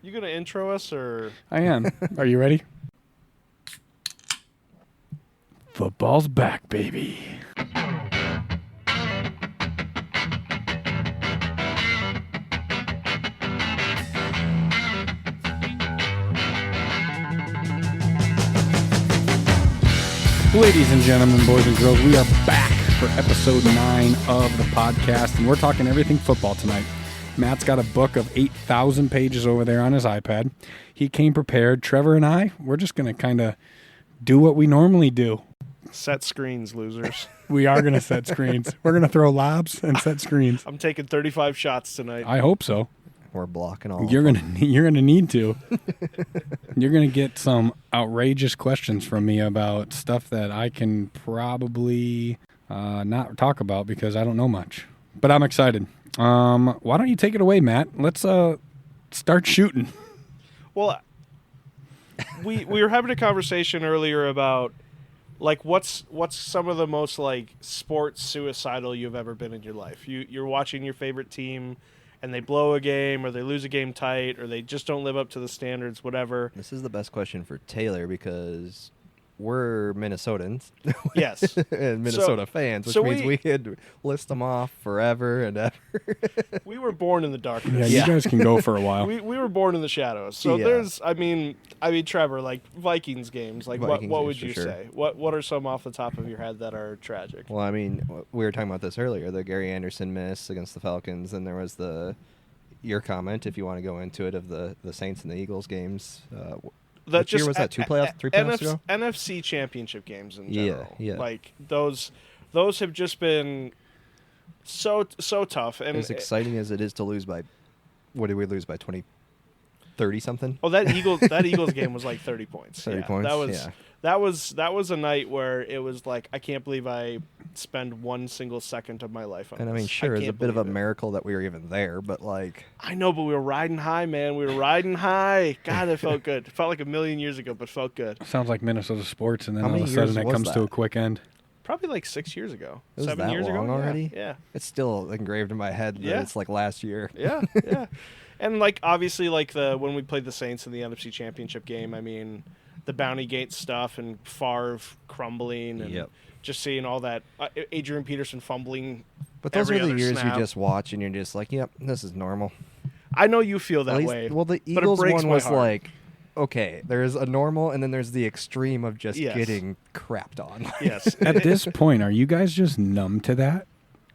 You gonna intro us or? I am. Are you ready? Football's back, baby. Ladies and gentlemen, boys and girls, we are back for episode 9 of the podcast, and we're talking everything football tonight. Matt's got a book of 8,000 pages over there on his iPad. He came prepared. Trevor and I, we're just going to kind of do what we normally do. Set screens, losers. We are going to set screens. We're going to throw lobs and set screens. I'm taking 35 shots tonight. I hope so. We're blocking all. You're gonna need to. You're gonna get some outrageous questions from me about stuff that I can probably not talk about because I don't know much. But I'm excited. Why don't you take it away, Matt? Let's start shooting. Well, we were having a conversation earlier about like what's some of the most like sports suicidal you've ever been in your life. You're watching your favorite team and they blow a game or they lose a game tight or they just don't live up to the standards, whatever. This is the best question for Taylor because we're Minnesotans. Yes. And Minnesota fans, which means we could list them off forever and ever. We were born in the darkness. Yeah, you guys can go for a while. We were born in the shadows. So there's, I mean, Trevor, like Vikings games, like Vikings what games, would you for sure. say? What are some off the top of your head that are tragic? Well, I mean, we were talking about this earlier, the Gary Anderson miss against the Falcons, and there was your comment, if you want to go into it, of the Saints and the Eagles games. Which year was that? 3 playoffs ago? NFC championship games in general. Yeah. Like those have just been so tough. And as exciting as it is to lose by, what did we lose by, 30 something? Oh, that Eagles game was like 30 points. 30 points. That was a night where it was like, I can't believe I spend one single second of my life on And this. I mean, sure, it's a bit of a it. miracle that we were even there, but like... I know, but we were riding high, man. We were riding high. God, it felt good. It felt like a million years ago, but felt good. Sounds like Minnesota sports, and then How all of many a sudden years it was comes to that? a quick end. Probably like 6 years ago. It was 7 that years long ago already? Yeah. It's still engraved in my head that it's like last year. Yeah. And like obviously like when we played the Saints in the NFC Championship game, I mean, the Bounty Gate stuff and Favre crumbling and just seeing all that Adrian Peterson fumbling. But those are the years snap. you just watch and you're just like, yep, this is normal. I know you feel that way. Well, the Eagles one was like, okay, there's a normal and then there's the extreme of just getting crapped on. Yes. At this point, are you guys just numb to that?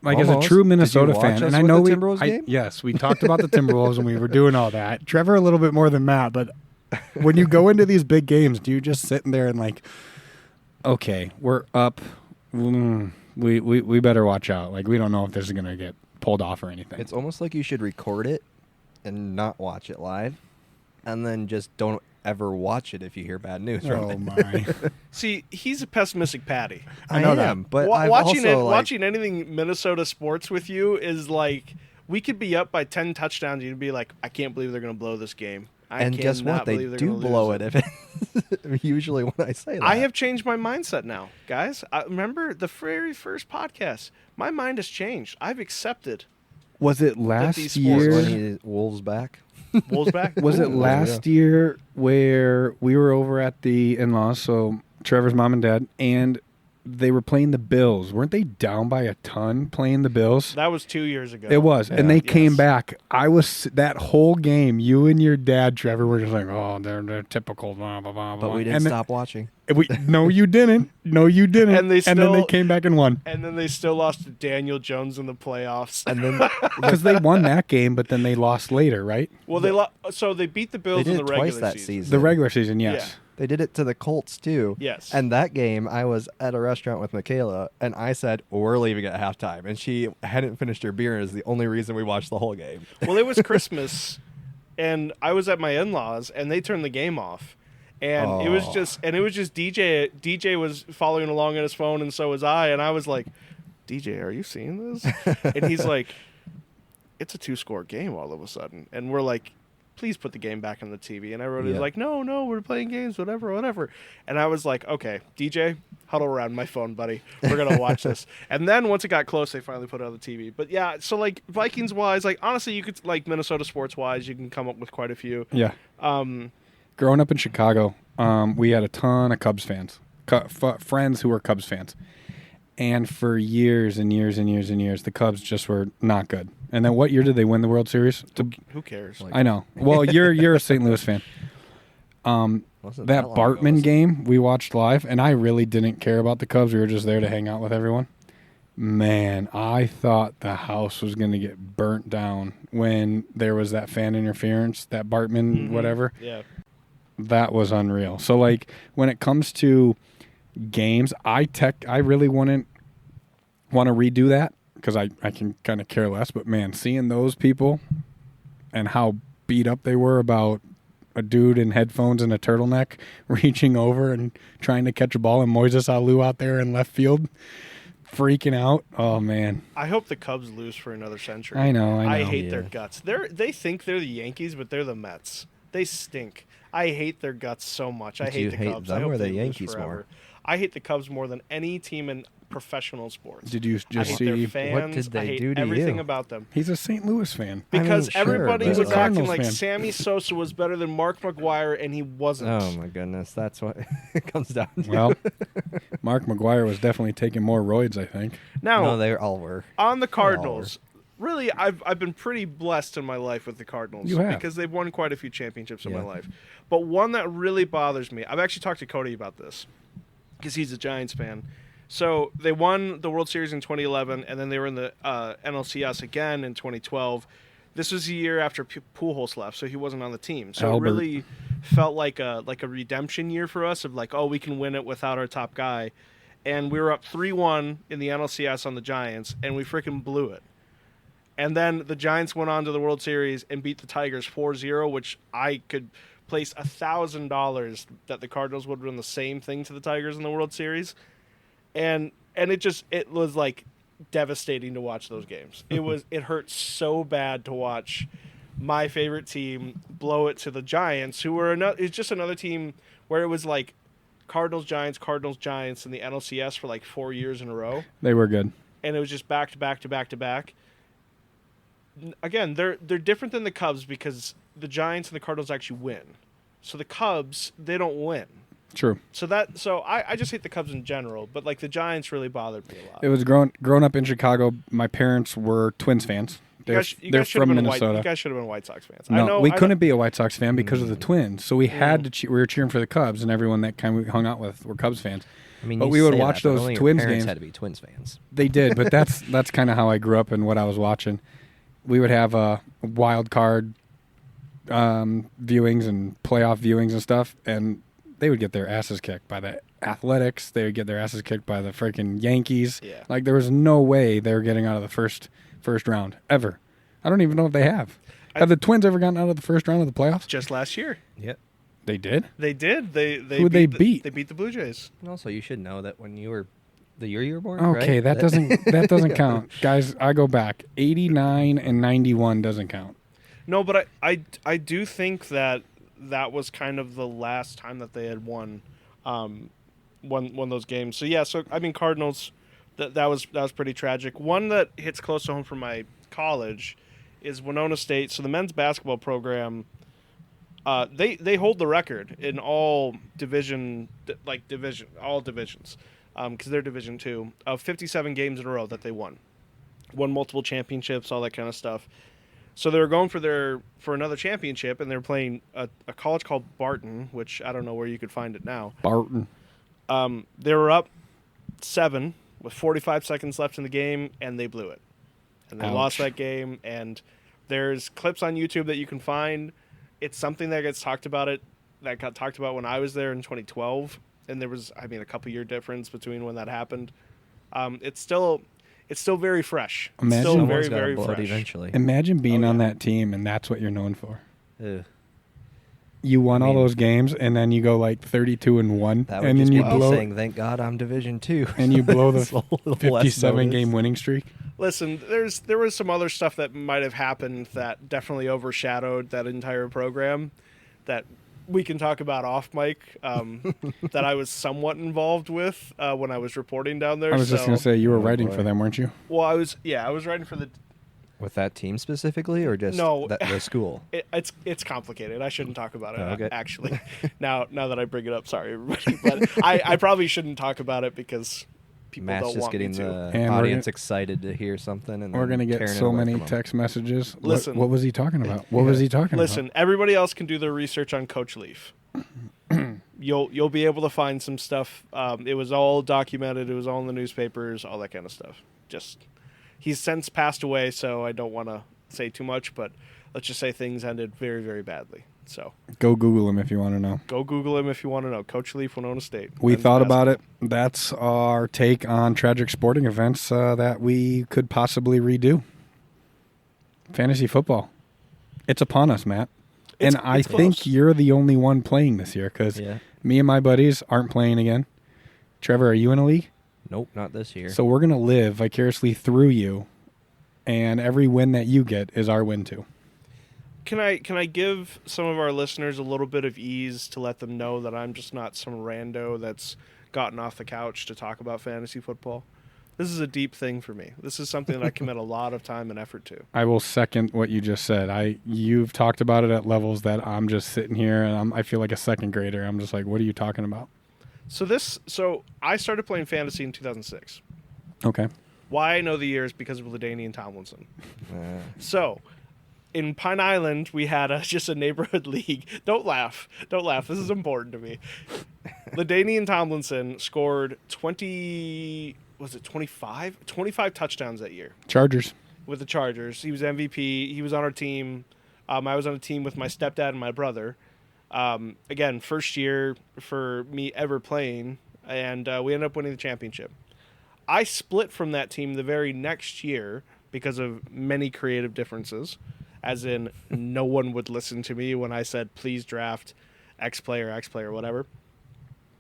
Like, almost. As a true Minnesota Did you watch fan, us and I with know the Timberwolves game? yes, we talked about the Timberwolves and we were doing all that. Trevor a little bit more than Matt, but when you go into these big games, do you just sit in there and like, okay, we're up, we better watch out. Like, we don't know if this is gonna get pulled off or anything. It's almost like you should record it and not watch it live, and then just don't ever watch it if you hear bad news from it. My! See, he's a pessimistic Patty. I know that, but watching anything Minnesota sports with you is like, we could be up by 10 touchdowns. You'd be like, I can't believe they're going to blow this game. And guess what? They do blow it. If usually when I say that. I have changed my mindset now, guys. I remember the very first podcast. My mind has changed. I've accepted. Was it last these year? sports- When he Wolves back. Wolves back. Was it last year where we were over at the in-laws, so Trevor's mom and dad, and they were playing the Bills? Weren't they down by a ton playing the Bills? That was 2 years ago. It was, and they came Yes. back. I was that whole game. You and your dad, Trevor, were just like, "Oh, they're typical." Blah blah blah. But we didn't stop watching. No, you didn't. No, you didn't. And then they came back and won. And then they still lost to Daniel Jones in the playoffs. And then Because they won that game, but then they lost later, right? Well, so they beat the Bills they in did the it regular twice that season. The regular season, yes. They did it to the Colts, too. Yes. And that game, I was at a restaurant with Michaela, and I said, we're leaving at halftime. And she hadn't finished her beer, and is the only reason we watched the whole game. Well, it was Christmas, and I was at my in-laws, and they turned the game off. And it was just DJ. DJ was following along on his phone, and so was I. And I was like, DJ, are you seeing this? And he's like, it's a 2-score game all of a sudden. And we're like, please put the game back on the TV. And everyone was like, no, we're playing games, whatever. And I was like, okay, DJ, huddle around my phone, buddy. We're going to watch this. And then once it got close, they finally put it on the TV. But yeah, so like Vikings-wise, like honestly, you could, like Minnesota sports-wise, you can come up with quite a few. Yeah. Growing up in Chicago, we had a ton of Cubs fans, friends who were Cubs fans. And for years and years and years and years, the Cubs just were not good. And then what year did they win the World Series? Who cares? I know. Well, you're a St. Louis fan. That Bartman game we watched live, and I really didn't care about the Cubs. We were just there to hang out with everyone. Man, I thought the house was going to get burnt down when there was that fan interference, that Bartman whatever. Yeah. That was unreal. So, like, when it comes to games, I really wouldn't want to redo that because I can kind of care less. But, man, seeing those people and how beat up they were about a dude in headphones and a turtleneck reaching over and trying to catch a ball and Moises Alou out there in left field freaking out. Oh, man. I hope the Cubs lose for another century. I know. I hate their guts. They think they're the Yankees, but they're the Mets. They stink. I hate their guts so much. I hate the Cubs. Them I hope or the they Yankees lose forever. more? I hate the Cubs more than any team in professional sports. Did you I just hate see their fans. what did they I hate do to everything you? about them. He's a St. Louis fan? Because sure, everybody but- was acting Cardinals like fan. Sammy Sosa was better than Mark McGwire, and he wasn't. Oh my goodness, that's what it comes down to. Well, Mark McGwire was definitely taking more roids, I think. Now, no, they all were. on the Cardinals, really, I've been pretty blessed in my life with the Cardinals. You have. Because they've won quite a few championships in my Yeah. life. But one that really bothers me, I've actually talked to Cody about this, because he's a Giants fan. So they won the World Series in 2011, and then they were in the NLCS again in 2012. This was a year after Pujols left, so he wasn't on the team. So Albert. it really felt like a redemption year for us of like, oh, we can win it without our top guy. And we were up 3-1 in the NLCS on the Giants, and we freaking blew it. And then the Giants went on to the World Series and beat the Tigers 4-0, which I could place $1,000 that the Cardinals would run the same thing to the Tigers in the World Series. And it was like devastating to watch those games. It hurt so bad to watch my favorite team blow it to the Giants, who were it's just another team where it was like Cardinals Giants in the NLCS for like 4 years in a row. They were good. And it was just back to back to back to back. Again, they're different than the Cubs because the Giants and the Cardinals actually win. So the Cubs, they don't win. True. So I just hate the Cubs in general, but like the Giants really bothered me a lot. It was grown up in Chicago. My parents were Twins fans. They're from Minnesota. You guys should have been White Sox fans. No, we couldn't be a White Sox fan because of the Twins. So we had to. We were cheering for the Cubs, and everyone that kind of we hung out with were Cubs fans. I mean, but you we would say watch that, but those only your Twins parents games. had to be Twins fans. They did, but that's kind of how I grew up and what I was watching. We would have wild card viewings and playoff viewings and stuff, and they would get their asses kicked by the Athletics. They would get their asses kicked by the freaking Yankees. Yeah. Like there was no way they were getting out of the first round ever. I don't even know if they have. Have the Twins ever gotten out of the first round of the playoffs? Just last year. Yep. They did? They did. They Who'd they beat? They beat the Blue Jays. And also, you should know that when you were the year you were born. Okay, right? that doesn't count. Guys, I go back. 89 and 91 doesn't count. No, but I do think that was kind of the last time that they had won those games. So yeah, so I mean Cardinals that was pretty tragic. One that hits close to home for my college is Winona State. So the men's basketball program they hold the record in all divisions because they're Division II of 57 games in a row that they won multiple championships, all that kind of stuff. So they were going for another championship, and they were playing a college called Barton, which I don't know where you could find it now. Barton. They were up 7 with 45 seconds left in the game, and they blew it. And they lost that game, and there's clips on YouTube that you can find. It's something that got talked about when I was there in 2012, and there was, a couple year difference between when that happened. It's still very fresh. Imagine it's still Someone's very, gotta very blow it fresh. eventually. Imagine being on yeah. that team, and that's what you're known for. Ugh. You won all those games, and then you go like 32-1, That would and then just you be blow saying, "Thank God I'm Division II." and you blow the It's a little less 57 game notice. winning streak. Listen, there was some other stuff that might have happened that definitely overshadowed that entire program that we can talk about off mic, that I was somewhat involved with when I was reporting down there. I was just going to say, you were writing for them, weren't you? Well, I was writing for the... With that team specifically, or just the school? It's complicated. I shouldn't talk about it, okay. actually. Now that I bring it up, sorry, everybody. But I probably shouldn't talk about it because people Matt's don't just want getting me to. the audience excited to hear something. And we're going to get so many text messages. Listen. What was he talking about? What was he talking about? Listen, everybody else can do their research on Coach Leaf. You'll be able to find some stuff. It was all documented. It was all in the newspapers, all that kind of stuff. He's since passed away, so I don't want to say too much, but let's just say things ended very, very badly. So go Google him if you want to know. Go Google him if you want to know. Coach Leaf, Winona State. We thought about it. That's our take on tragic sporting events that we could possibly redo. Fantasy football. It's upon us, Matt. And I think you're the only one playing this year because me and my buddies aren't playing again. Trevor, are you in a league? Nope, not this year. So we're going to live vicariously through you, and every win that you get is our win too. Can I give some of our listeners a little bit of ease to let them know that I'm just not some rando that's gotten off the couch to talk about fantasy football? This is a deep thing for me. This is something that I commit a lot of time and effort to. I will second what you just said. You've talked about it at levels that I'm just sitting here and I feel like a second grader. I'm just like, what are you talking about? So I started playing fantasy in 2006. Okay. Why I know the year is because of LaDainian Tomlinson. So in Pine Island, we had just a neighborhood league. Don't laugh. This is important to me. LaDainian Tomlinson scored 25 touchdowns that year. Chargers. With the Chargers. He was MVP. He was on our team. I was on a team with my stepdad and my brother. Again, first year for me ever playing, and we ended up winning the championship. I split from that team the very next year because of many creative differences, as in no one would listen to me when I said, please draft X player, whatever.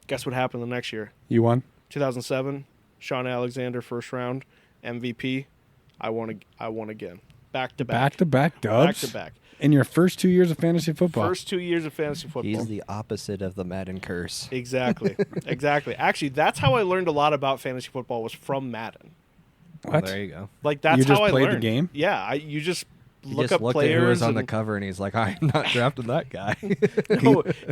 Guess what happened the next year? You won? 2007, Sean Alexander, first round, MVP. I won again. Back-to-back. Back-to-back dubs? Back-to-back. In your first 2 years of fantasy football. First 2 years of fantasy football. He's the opposite of the Madden curse. Exactly. Actually, that's how I learned a lot about fantasy football was from Madden. What? Well, there you go. Like that's you just how I played learned. the game? Yeah, you just look up players. At who was on the cover, and he's like, "I'm not drafting that guy."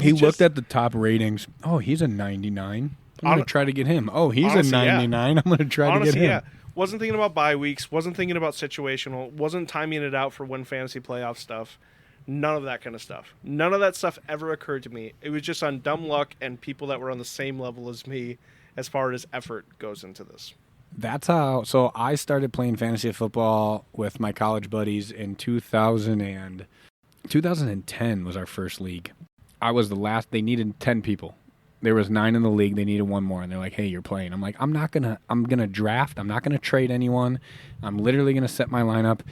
he looked at the top ratings. Oh, he's a 99. I'm going to try to get him. Oh, he's honestly, a 99. I'm going to try to get him. Yeah. Wasn't thinking about bye weeks. Wasn't thinking about situational. Wasn't timing it out for when fantasy playoff stuff. None of that kind of stuff. None of that stuff ever occurred to me. It was just on dumb luck and people that were on the same level as me as far as effort goes into this. That's how. So I started playing fantasy football with my college buddies in 2010 was our first league. I was the last. They needed 10 people. There was 9 in the league. They needed one more, and they're like, "Hey, you're playing." I'm like, I'm gonna draft. I'm not gonna trade anyone. I'm literally gonna set my lineup.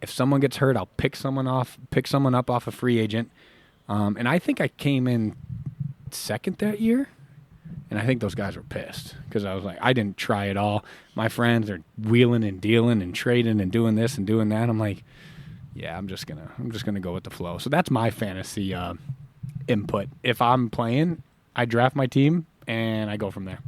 If someone gets hurt, I'll pick someone up off a free agent. And I think I came in second that year. And I think those guys were pissed because I was like, I didn't try it all. My friends are wheeling and dealing and trading and doing this and doing that. I'm like, yeah, I'm just gonna go with the flow. So that's my fantasy input. If I'm playing, I draft my team and I go from there.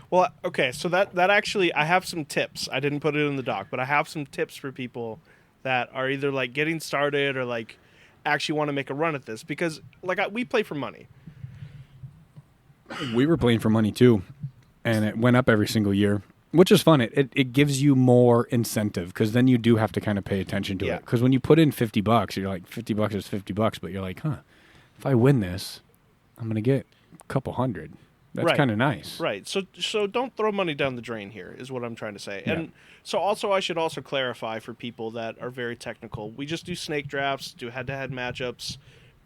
Well, okay, so that actually, I have some tips. I didn't put it in the doc, but I have some tips for people that are either like getting started or like actually want to make a run at this because like we play for money. We were playing for money too, and it went up every single year, which is fun. It gives you more incentive because then you do have to kind of pay attention to it. Because when you put in $50, you're like, $50 is $50, but you're like, if I win this, I'm gonna get a couple hundred. That's kind of nice. Right. So don't throw money down the drain here is what I'm trying to say. Yeah. And so also I should also clarify for people that are very technical. We just do snake drafts, do head-to-head matchups,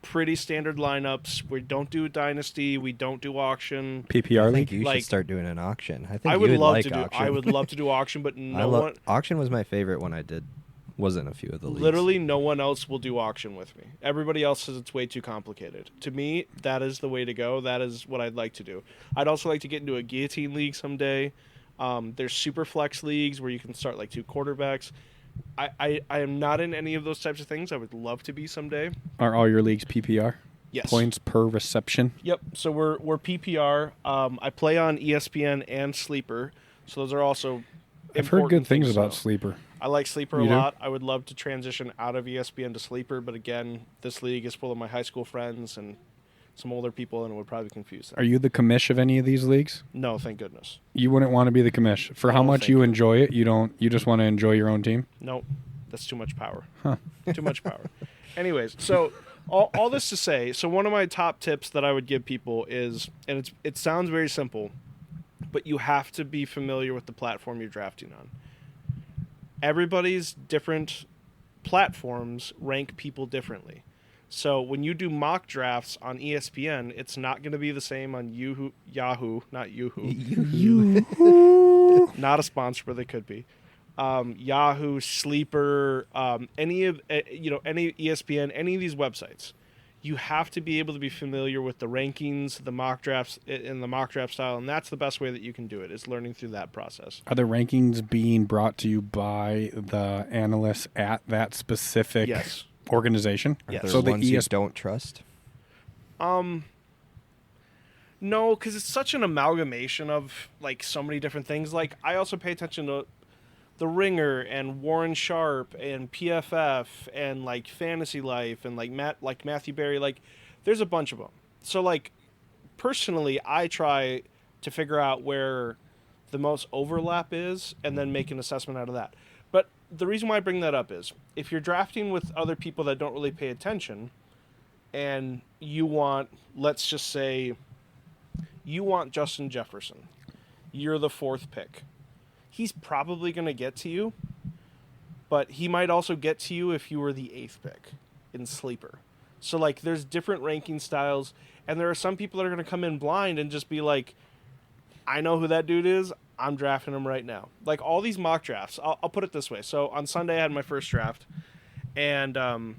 pretty standard lineups. We don't do dynasty, we don't do auction. PPR I think you should start doing an auction. I would love to do auction, but auction was my favorite when I wasn't a few of the leagues. Literally no one else will do auction with me. Everybody else says it's way too complicated. To me, that is the way to go. That is what I'd like to do. I'd also like to get into a guillotine league someday. There's super flex leagues where you can start like 2 quarterbacks. I am not in any of those types of things. I would love to be someday. Are all your leagues PPR? Yes. Points per reception? Yep. So we're PPR. I play on ESPN and Sleeper. So those are also I've heard good things about to know. Sleeper. I like Sleeper You a do? lot. I would love to transition out of ESPN to Sleeper, but again, this league is full of my high school friends and some older people, and it would probably confuse them. Are you the commish of any of these leagues? No, thank goodness. You wouldn't want to be the commish. For how No, much thank you you. enjoy it, you just want to enjoy your own team? Nope. That's too much power. Huh. Too much power. Anyways, so all this to say, so one of my top tips that I would give people is, and it sounds very simple, but you have to be familiar with the platform you're drafting on. Everybody's different platforms rank people differently. So when you do mock drafts on ESPN, it's not going to be the same on Yahoo, not Yahoo. Not a sponsor, but they could be. Yahoo, Sleeper, any ESPN, any of these websites. You have to be able to be familiar with the rankings, the mock drafts, and the mock draft style, and that's the best way that you can do it, is learning through that process. Are the rankings being brought to you by the analysts at that specific organization? Yes. Are So there the ones you don't trust? No, because it's such an amalgamation of like so many different things. Like I also pay attention to The Ringer and Warren Sharp and PFF and like Fantasy Life and like Matthew Berry. Like there's a bunch of them. So like personally, I try to figure out where the most overlap is and then make an assessment out of that. But the reason why I bring that up is if you're drafting with other people that don't really pay attention and you want, let's just say, you want Justin Jefferson. You're the 4th pick. He's probably going to get to you, but he might also get to you if you were the 8th pick in Sleeper. So, like, there's different ranking styles, and there are some people that are going to come in blind and just be like, I know who that dude is. I'm drafting him right now. Like, all these mock drafts, I'll put it this way. So, on Sunday, I had my first draft, and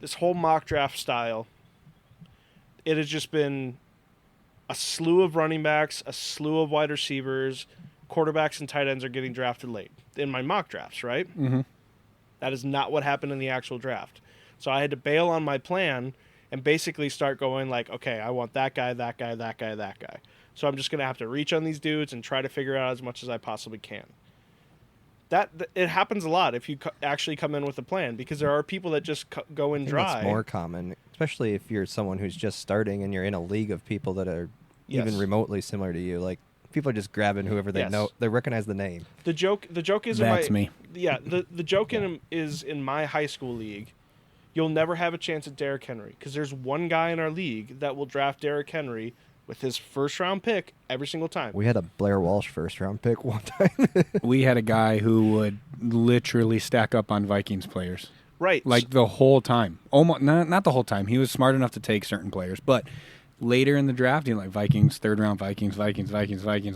this whole mock draft style, it has just been a slew of running backs, a slew of wide receivers, quarterbacks and tight ends are getting drafted late in my mock drafts, right? Mm-hmm. That is not what happened in the actual draft. So I had to bail on my plan and basically start going like, okay, I want that guy, that guy, that guy, that guy. So I'm just going to have to reach on these dudes and try to figure out as much as I possibly can. It happens a lot if you actually come in with a plan, because there are people that just go in dry. That's more common, especially if you're someone who's just starting and you're in a league of people that are even remotely similar to you. Like, people are just grabbing whoever they know. They recognize the name. The joke is that's me. Yeah, the joke is in my high school league. You'll never have a chance at Derrick Henry because there's one guy in our league that will draft Derrick Henry with his first-round pick every single time. We had a Blair Walsh first-round pick one time. We had a guy who would literally stack up on Vikings players. Right. Like the whole time. Almost not the whole time. He was smart enough to take certain players, but later in the draft, he's like, Vikings, 3rd round, Vikings.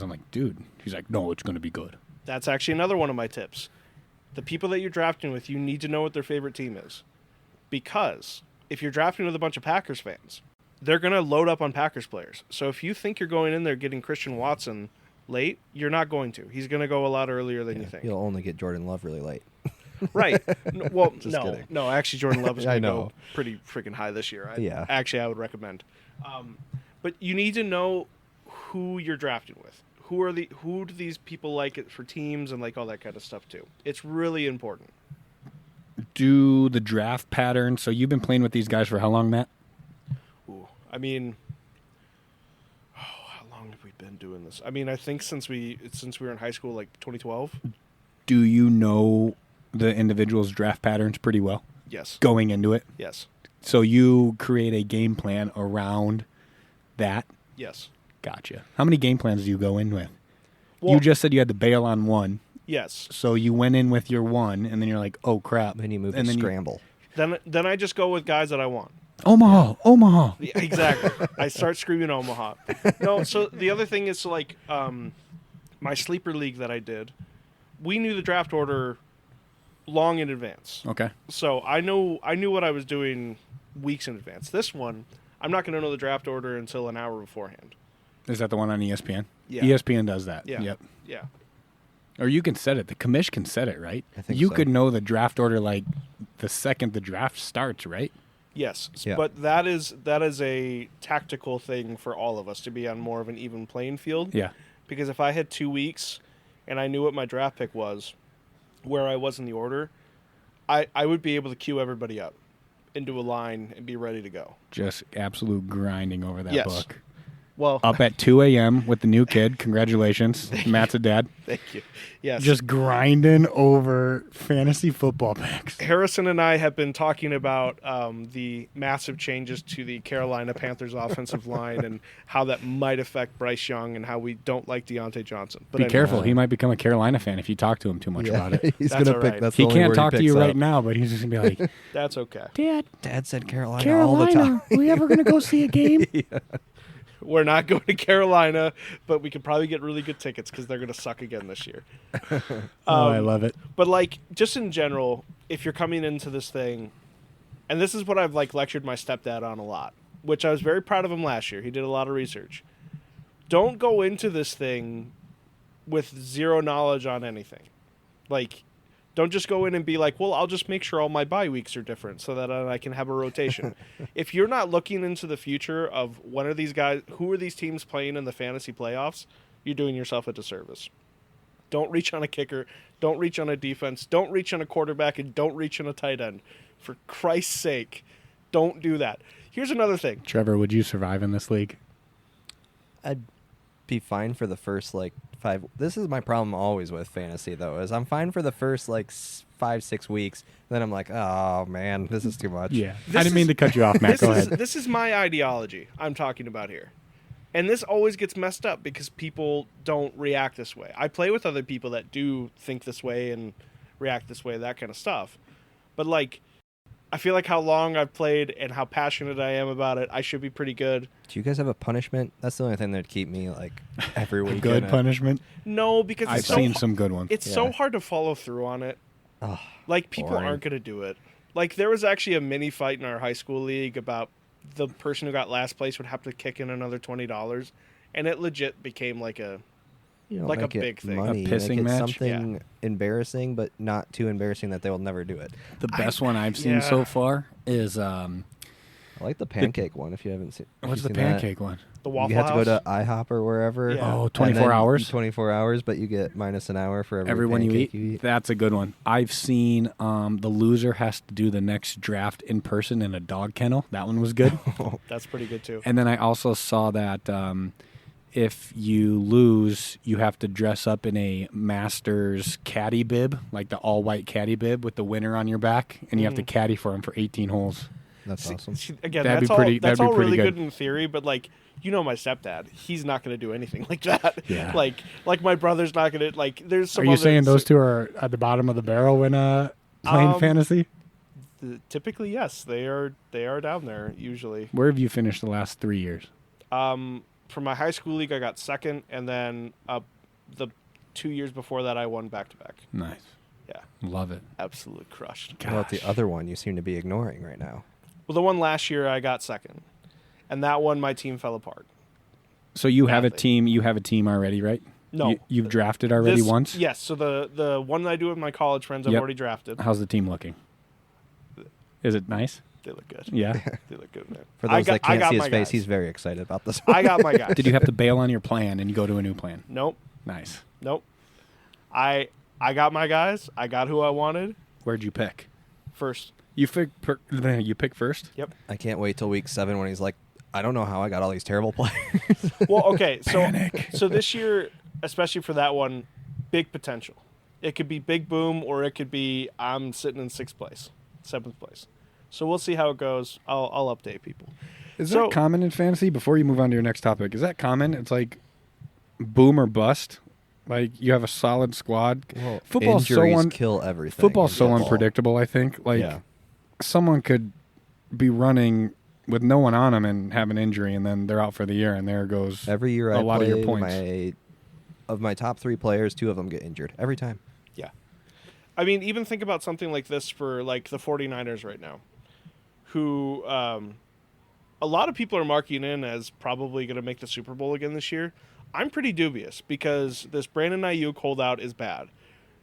I'm like, dude. He's like, no, it's going to be good. That's actually another one of my tips. The people that you're drafting with, you need to know what their favorite team is. Because if you're drafting with a bunch of Packers fans, they're going to load up on Packers players. So if you think you're going in there getting Christian Watson late, you're not going to. He's going to go a lot earlier than you think. You'll only get Jordan Love really late. Right. Well, Kidding. no. Actually, Jordan Love is going to I go know. pretty freaking high this year. Yeah. Actually, I would recommend. But you need to know who you're drafting with. Who do these people like it for teams and like all that kind of stuff too. It's really important. Do the draft pattern. So you've been playing with these guys for how long, Matt? Ooh, I mean, how long have we been doing this? I mean, I think since we were in high school, like 2012. Do you know the individual's draft patterns pretty well? Yes. Going into it? Yes. So you create a game plan around that? Yes. Gotcha. How many game plans do you go in with? Well, You just said you had to bail on one. Yes. So you went in with your one, and then you're like, oh, crap. Then you move and to then scramble. Then I just go with guys that I want. Omaha. Yeah, exactly. I start screaming Omaha. No, so the other thing is like my sleeper league that I did, we knew the draft order long in advance. Okay. So I knew what I was doing weeks in advance. This one, I'm not going to know the draft order until an hour beforehand. Is that the one on ESPN? Yeah. ESPN does that. Yeah. Yep. Yeah. Or you can set it. The commish can set it, right? I think you so. could know the draft order like the second the draft starts, right? Yes, Yeah. but that is a tactical thing for all of us to be on more of an even playing field. Yeah. Because if I had 2 weeks and I knew what my draft pick was, where I was in the order, I would be able to queue everybody up into a line and be ready to go. Just absolute grinding over that Yes. book. Well, Up at 2 a.m. with the new kid. Congratulations. Matt's a dad. thank you. Yes. Just grinding over fantasy football picks. Harrison and I have been talking about the massive changes to the Carolina Panthers offensive line and how that might affect Bryce Young and how we don't like Deontay Johnson. But Be anyway, careful. He might become a Carolina fan if you talk to him too much about it. He's That's gonna all pick. right. That's He the only can't word talk to picks you right up. now, but he's just going to be like, That's okay. Dad, Dad said Carolina all the time. Carolina, we ever going to go see a game? We're not going to Carolina, but we could probably get really good tickets because they're going to suck again this year. I love it. But like, just in general, if you're coming into this thing, and this is what I've like lectured my stepdad on a lot, which I was very proud of him last year. He did a lot of research. Don't go into this thing with zero knowledge on anything. Like, don't just go in and be like, well, I'll just make sure all my bye weeks are different so that I can have a rotation. If you're not looking into the future of when are these guys, who are these teams playing in the fantasy playoffs, you're doing yourself a disservice. Don't reach on a kicker. Don't reach on a defense. Don't reach on a quarterback, and don't reach on a tight end. For Christ's sake, don't do that. Here's another thing. Trevor, would you survive in this league? I'd be fine for the first like 5. This is my problem always with fantasy though, is I'm fine for the first like 5-6 weeks. Then I'm like, oh man, this is too much. Yeah. This I didn't mean is- to cut you off, Matt. Go ahead. This is my ideology I'm talking about here. And this always gets messed up because people don't react this way. I play with other people that do think this way and react this way, that kind of stuff. But like, I feel like how long I've played and how passionate I am about it, I should be pretty good. Do you guys have a punishment? That's the only thing that'd keep me like every week. Good in it. punishment? No, because I've it's so seen some good ones. It's so Yeah. hard to follow through on it. Ugh, Like, people boring. aren't going to do it. Like, there was actually a mini fight in our high school league about the person who got last place would have to kick in another $20, and it legit became like a You know, like a make it big thing. money, A pissing make it match? something embarrassing, but not too embarrassing that they will never do it. The best one I've seen yeah. so far is I like the pancake one. If you haven't seen, if what's you've the seen that. pancake one? the Waffle You have to go House. to IHOP or wherever. Yeah. Oh, and 24 then hours? 24 hours, but you get minus an hour for Every one you pancake eat? That's a good one. I've seen the loser has to do the next draft in person in a dog kennel. That one was good. That's pretty good too. And then I also saw that if you lose, you have to dress up in a Masters caddy bib, like the all-white caddy bib with the winner on your back, and you have to caddy for him for 18 holes. That's awesome. See, again, That'd that's be pretty- all, that's that'd be all pretty really good. good in theory, but like, you know, my stepdad, he's not going to do anything like that. Yeah. Like my brother's not going to, like, there's some Are you other- saying those two are at the bottom of the barrel when playing fantasy? Typically, yes, they are down there usually. Where have you finished the last 3 years? For my high school league, I got second, and then the 2 years before that, I won back-to-back. Nice. Yeah, Love it. absolute crushed. What about the Gosh. other one you seem to be ignoring right now? Well, the one last year, I got second, and that one, my team fell apart. So you have a Badly. team. You have a team already, right? No. You've drafted already This- once? Yes, so the one that I do with my college friends, I've Yep. already drafted. How's the team looking? Is it nice? They look good. Yeah. They look good, man. For I those got- that I can't got see his my face, guys. he's very excited about this. I got my guys. Did you have to bail on your plan and you go to a new plan? Nope. Nice. Nope. I got my guys. I got who I wanted Where'd you pick? first. You pick first? Yep. I can't wait till week 7 when he's like, I don't know how I got all these terrible players. Well, okay. So Panic. so this year, especially for that one, big potential. It could be big boom, or it could be I'm sitting in 6th place, 7th place. So we'll see how it goes. I'll update people. Is So- that common in fantasy? Before you move on to your next topic, is that common? It's like boom or bust. Like you have a solid squad. Well, Football's so injuries un- kill everything. Football's in so football. unpredictable. I think like Yeah. someone could be running with no one on them and have an injury, and then they're out for the year, and there goes Every year a I lot of your played, points. of my top 3 players, 2 of them get injured every time. Yeah. I mean, even think about something like this for like the 49ers right now, who a lot of people are marking in as probably going to make the Super Bowl again this year. I'm pretty dubious because this Brandon Ayuk holdout is bad.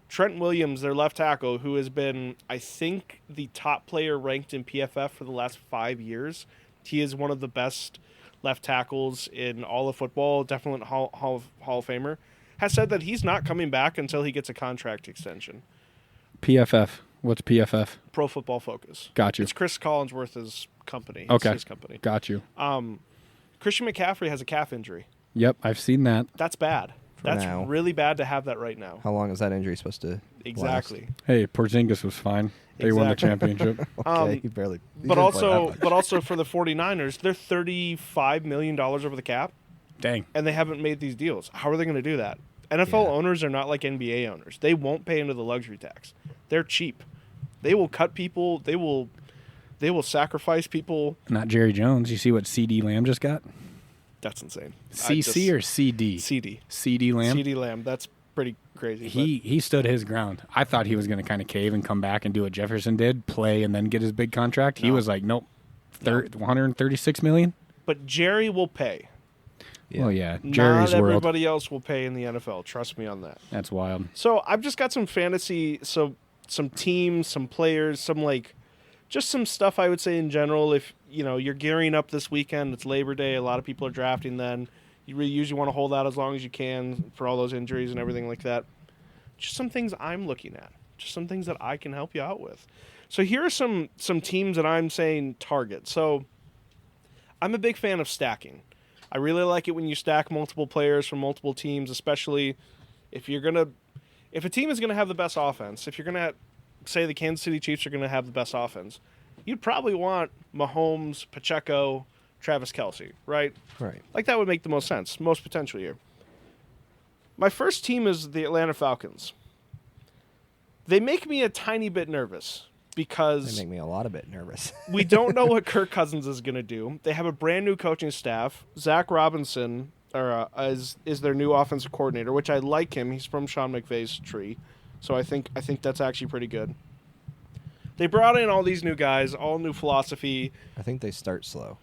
Trent Williams, their left tackle, who has been, I think, the top player ranked in PFF for the last 5 years. He is one of the best left tackles in all of football, definitely Hall of Famer, has said that he's not coming back until he gets a contract extension. PFF. What's PFF? Pro Football Focus. Got you. It's Chris Collinsworth's company. Okay. It's his company. Got you. Christian McCaffrey has a calf injury. Yep, I've seen that. That's bad. That's now. really bad to have that right now. How long is that injury supposed to Exactly. last? Hey, Porzingis was fine. They won the championship. Okay, he barely. But also for the 49ers, they're $35 million over the cap, Dang. and they haven't made these deals. How are they going to do that? NFL owners are not like NBA owners. They won't pay into the luxury tax. They're cheap. They will cut people. They will sacrifice people. Not Jerry Jones. You see what CD Lamb just got? That's insane. CC or CD? CD. CD Lamb? CD Lamb. That's pretty crazy. He stood his ground. I thought he was going to kind of cave and come back and do what Jefferson did, play and then get his big contract. He was like, nope, 136 million. But Jerry will pay. Yeah. Well, yeah, Not Jerry's world. everybody else will pay in the NFL. Trust me on that. That's wild. So I've just got some fantasy, some teams, some players, just some stuff I would say in general. If you're gearing up this weekend, it's Labor Day. A lot of people are drafting then. You really usually want to hold out as long as you can for all those injuries and everything like that. Just some things I'm looking at. Just some things that I can help you out with. So here are some teams that I'm saying target. So I'm a big fan of stacking. I really like it when you stack multiple players from multiple teams, especially if a team is going to have the best offense. If you're going to say the Kansas City Chiefs are going to have the best offense, you'd probably want Mahomes, Pacheco, Travis Kelce, right? Right. Like that would make the most sense, most potential here. My first team is the Atlanta Falcons. They make me a tiny bit nervous because they make me a lot of bit nervous. we don't know what Kirk Cousins is going to do. They have a brand new coaching staff. Zach Robinson is their new offensive coordinator, which I like him. He's from Sean McVay's tree, so I think that's actually pretty good. They brought in all these new guys, all new philosophy. I think they start slow.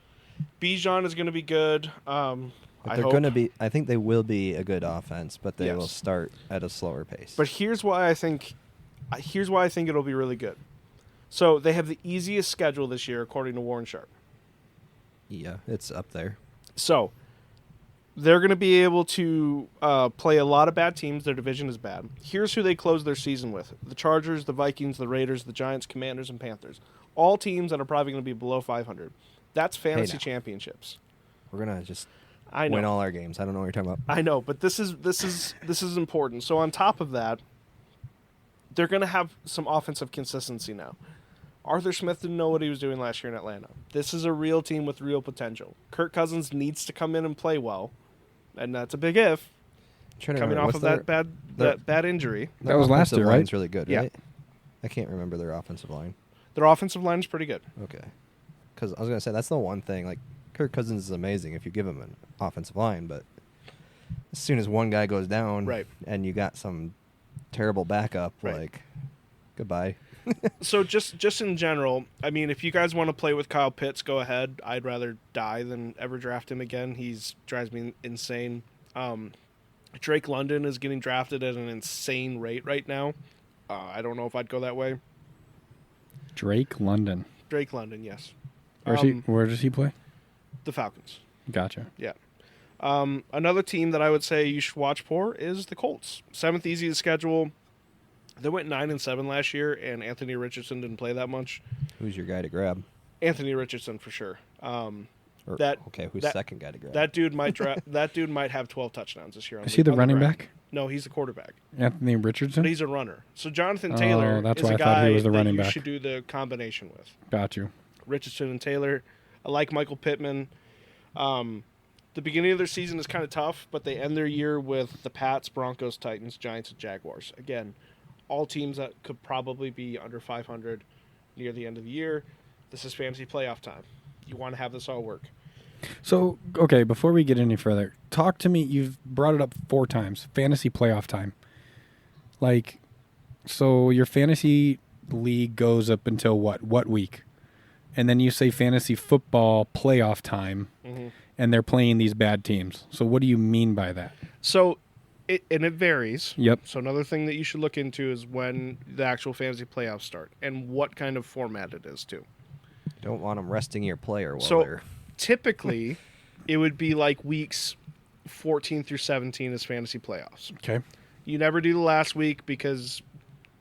Bijan is going to be good. But they're going to be. I think they will be a good offense, but they will start at a slower pace. But here's why I think it'll be really good. So they have the easiest schedule this year, according to Warren Sharp. Yeah, it's up there. So they're going to be able to play a lot of bad teams. Their division is bad. Here's who they close their season with: the Chargers, the Vikings, the Raiders, the Giants, Commanders, and Panthers. All teams that are probably going to be below 500. That's fantasy championships. We're going to just win all our games. I don't know what you're talking about. I know, but this is important. So on top of that, they're going to have some offensive consistency now. Arthur Smith didn't know what he was doing last year in Atlanta. This is a real team with real potential. Kirk Cousins needs to come in and play well, and that's a big if. Coming off of that bad injury. That was last year, right? Line's really good, Yeah. right? I can't remember their offensive line. Their offensive line is pretty good. Okay. Because I was going to say, that's the one thing. Like, Kirk Cousins is amazing if you give him an offensive line, but as soon as one guy goes down and you got some terrible backup, like, goodbye. So just in general, I mean, if you guys want to play with Kyle Pitts, go ahead. I'd rather die than ever draft him again. Drives me insane. Drake London is getting drafted at an insane rate right now. I don't know if I'd go that way. Drake London, yes. Where does he play? The Falcons. Gotcha. Yeah. Another team that I would say you should watch for is the Colts. 7th easiest schedule. They went 9-7 last year, and Anthony Richardson didn't play that much. Who's your guy to grab? Anthony Richardson for sure. Who's second guy to grab? That dude might have 12 touchdowns this year. Is he the running back? No, he's the quarterback. Anthony Richardson? But he's a runner. So Jonathan Taylor that's is why a I thought guy he was the running that you back. should do the combination with. Got you. Richardson and Taylor. I like Michael Pittman. The beginning of their season is kind of tough, but they end their year with the Pats, Broncos, Titans, Giants, and Jaguars. Again, all teams that could probably be under 500 near the end of the year. This is fantasy playoff time. You want to have this all work. So, okay, before we get any further, talk to me. You've brought it up 4 times. Fantasy playoff time. So your fantasy league goes up until what? What week? and then you say fantasy football playoff time, and they're playing these bad teams. So what do you mean by that? So it varies. Yep. So another thing that you should look into is when the actual fantasy playoffs start and what kind of format it is too. You don't want them resting your player while So they're... typically, it would be like weeks 14 through 17 is fantasy playoffs. Okay. You never do the last week because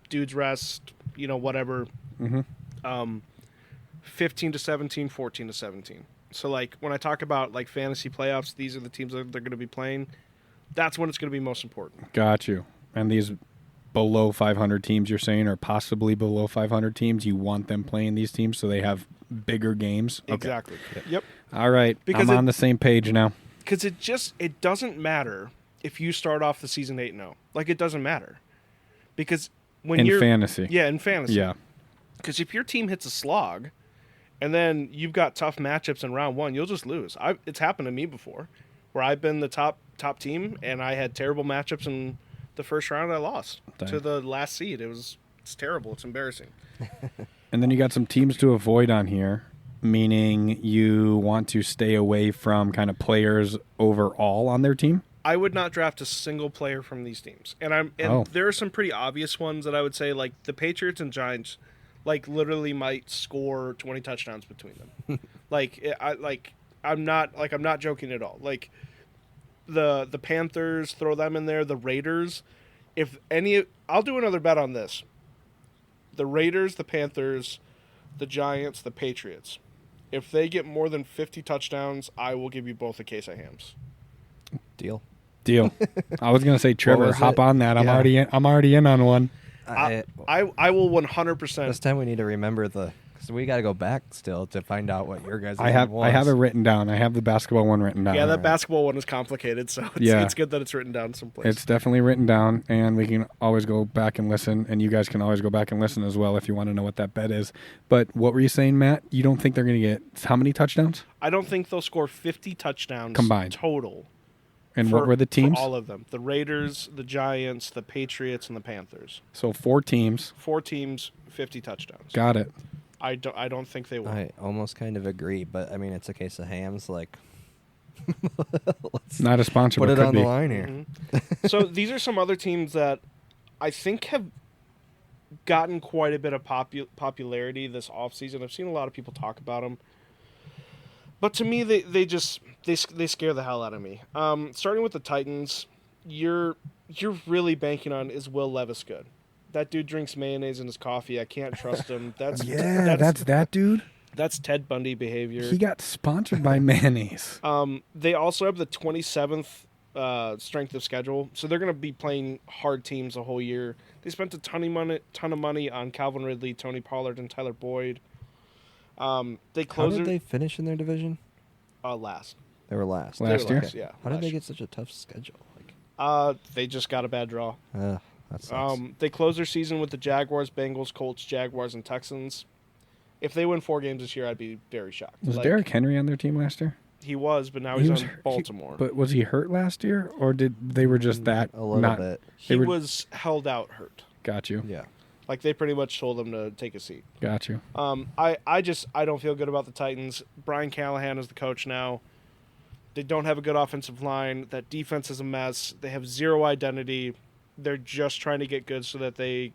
dudes rest, whatever. 15 to 17, 14 to 17. So, like, when I talk about, like, fantasy playoffs, these are the teams that they're going to be playing. That's when it's going to be most important. Got you. And these below 500 teams you're saying, or possibly below 500 teams, you want them playing these teams so they have bigger games? Okay. Exactly. Yep. All right. Because I'm on the same page now. Because it doesn't matter if you start off the season 8-0. Like, it doesn't matter. Because when you're... fantasy. Yeah, in fantasy. Yeah. Because if your team hits a slog, and then you've got tough matchups in round one, you'll just lose. It's happened to me before, where I've been the top team, and I had terrible matchups in the first round. I lost to the last seed. It's terrible. It's embarrassing. And then you got some teams to avoid on here, meaning you want to stay away from kind of players overall on their team? I would not draft a single player from these teams. And there are some pretty obvious ones that I would say, like the Patriots and Giants, like literally might score 20 touchdowns between them. I'm not joking at all. Like the Panthers, throw them in there, the Raiders. I'll do another bet on this. The Raiders, the Panthers, the Giants, the Patriots. If they get more than 50 touchdowns, I will give you both a case of hams. Deal. I was going to say, Trevor, hop on that. I'm already in on one. I will 100%. This time we need to remember because we got to go back still to find out what your guys' I have it written down. I have the basketball one written down. Yeah, that basketball one is complicated, so it's good that it's written down someplace. It's definitely written down, and we can always go back and listen, and you guys can always go back and listen as well if you want to know what that bet is. But what were you saying, Matt? You don't think they're going to get how many touchdowns? I don't think they'll score 50 touchdowns combined total. And what were the teams? For all of them. The Raiders, the Giants, the Patriots, and the Panthers. So 4 teams. 4 teams, 50 touchdowns. Got it. I don't think they will. I almost kind of agree, but I mean, it's a case of hams. Like, let's not a sponsor. Put it on be. the line here. Mm-hmm. So these are some other teams that I think have gotten quite a bit of popularity this offseason. I've seen a lot of people talk about them. But to me, they scare the hell out of me. Starting with the Titans, you're really banking on, is Will Levis good? That dude drinks mayonnaise in his coffee. I can't trust him. That's that dude. That's Ted Bundy behavior. He got sponsored by mayonnaise. They also have the 27th strength of schedule, so they're going to be playing hard teams the whole year. They spent a ton of money on Calvin Ridley, Tony Pollard, and Tyler Boyd. How did they finish in their division? Last. They were last. Last year? Yeah. How did they get such a tough schedule? They just got a bad draw. That sucks. They close their season with the Jaguars, Bengals, Colts, Jaguars, and Texans. If they win 4 games this year, I'd be very shocked. Was Derrick Henry on their team last year? He was, but now he's on Baltimore. But was he hurt last year, or did they were just that a little bit? He was held out hurt. Got you. Yeah. Like they pretty much told him to take a seat. Got you. I don't feel good about the Titans. Brian Callahan is the coach now. They don't have a good offensive line. That defense is a mess. They have zero identity. They're just trying to get good so that they're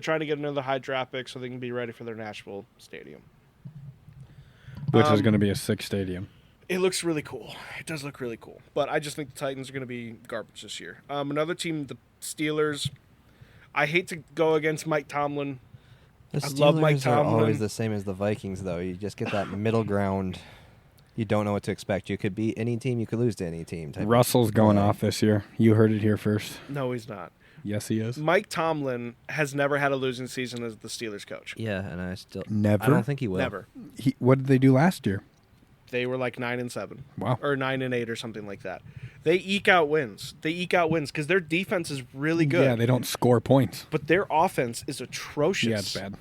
trying to get another high draft pick so they can be ready for their Nashville stadium. Which is going to be a 6 stadium. It looks really cool. It does look really cool. But I just think the Titans are going to be garbage this year. Another team, the Steelers. I hate to go against Mike Tomlin. I love Mike Tomlin. Are always the same as the Vikings, though. You just get that middle ground. You don't know what to expect. You could beat any team. You could lose to any team. Russell's going off this year. You heard it here first. No, he's not. Yes, he is. Mike Tomlin has never had a losing season as the Steelers coach. Yeah, and I don't think he will. Never. What did they do last year? They were like 9-7. Wow. Or 9-8 or something like that. They eke out wins. Because their defense is really good. Yeah, they don't score points. But their offense is atrocious. Yeah, it's bad.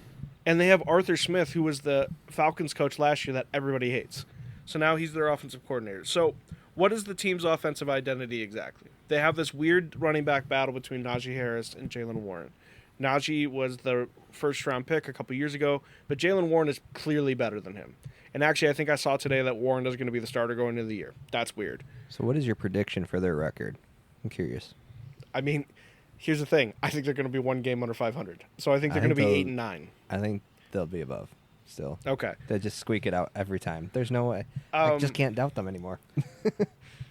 And they have Arthur Smith, who was the Falcons coach last year that everybody hates. So now he's their offensive coordinator. So what is the team's offensive identity exactly? They have this weird running back battle between Najee Harris and Jaylen Warren. Najee was the first-round pick a couple years ago, but Jaylen Warren is clearly better than him. And actually, I think I saw today that Warren is going to be the starter going into the year. That's weird. So what is your prediction for their record? I'm curious. I mean, here's the thing. I think they're going to be one game under 500. So I think they're going to be 8-9. I think they'll be above still. Okay. They just squeak it out every time. There's no way. I just can't doubt them anymore.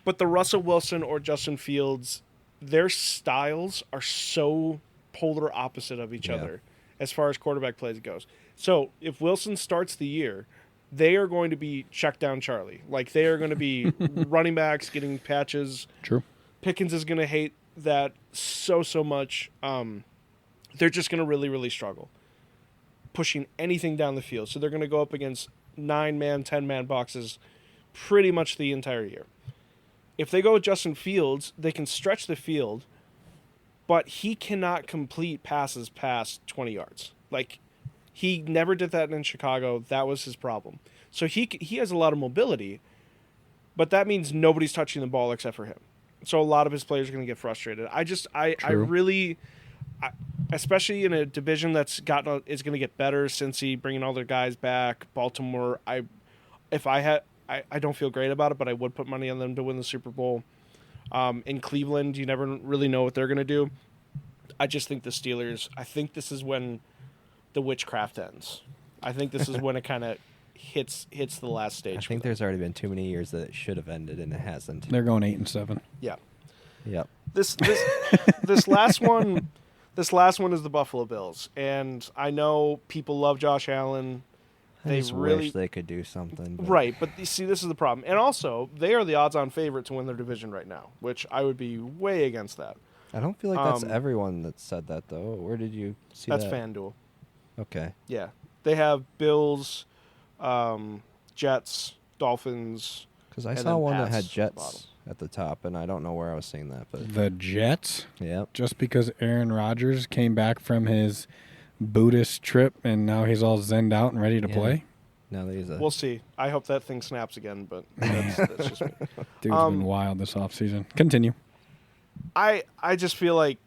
But the Russell Wilson or Justin Fields, their styles are so polar opposite of each other as far as quarterback plays goes. So if Wilson starts the year, they are going to be check down Charlie. Like, they are going to be running backs getting patches. True. Pickens is going to hate that so much. They're just going to really, really struggle pushing anything down the field. So they're going to go up against 9-man, 10-man boxes pretty much the entire year. If they go with Justin Fields, they can stretch the field, but he cannot complete passes past 20 yards. Like, he never did that in Chicago. That was his problem. So he has a lot of mobility, but that means nobody's touching the ball except for him. So a lot of his players are going to get frustrated. I really, especially in a division is going to get better since he bringing all their guys back. Baltimore, I don't feel great about it, but I would put money on them to win the Super Bowl. In Cleveland, you never really know what they're going to do. I just think the Steelers, I think this is when the witchcraft ends. I think this is when it kind of hits the last stage. I think there's already been too many years that it should have ended and it hasn't. They're going 8-7. Yeah. Yep. This last one is the Buffalo Bills, and I know people love Josh Allen. I just wish they could do something. Right, but you see, this is the problem. And also, they are the odds-on favorite to win their division right now, which I would be way against that. I don't feel like that's everyone that said that, though. Where did you see that? That's FanDuel. Okay. Yeah. They have Bills, Jets, Dolphins. Because I saw one that had Jets at the top, and I don't know where I was seeing that. But the Jets? Yep. Just because Aaron Rodgers came back from his Buddhist trip and now he's all zenned out and ready to play? Now he's We'll see. I hope that thing snaps again, but that's just me. Dude's been wild this offseason. Continue. I just feel like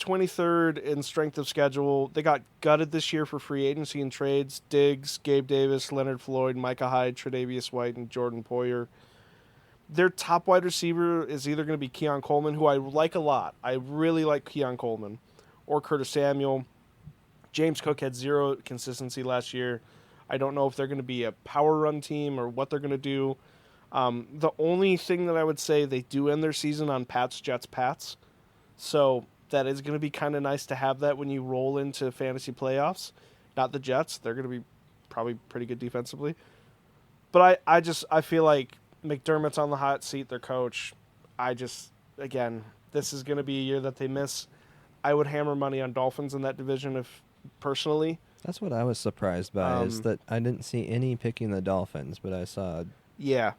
23rd in strength of schedule. They got gutted this year for free agency and trades. Diggs, Gabe Davis, Leonard Floyd, Micah Hyde, Tre'Davious White, and Jordan Poyer. Their top wide receiver is either going to be Keon Coleman, who I like a lot. I really like Keon Coleman, or Curtis Samuel. James Cook had zero consistency last year. I don't know if they're going to be a power run team or what they're going to do. The only thing that I would say, they do end their season on Pats, Jets, Pats. So that is going to be kind of nice to have that when you roll into fantasy playoffs. Not the Jets. They're going to be probably pretty good defensively. But I feel like McDermott's on the hot seat, their coach. Again, this is going to be a year that they miss. I would hammer money on Dolphins in that division personally. That's what I was surprised by, is that I didn't see any picking the Dolphins, but I saw... Yeah.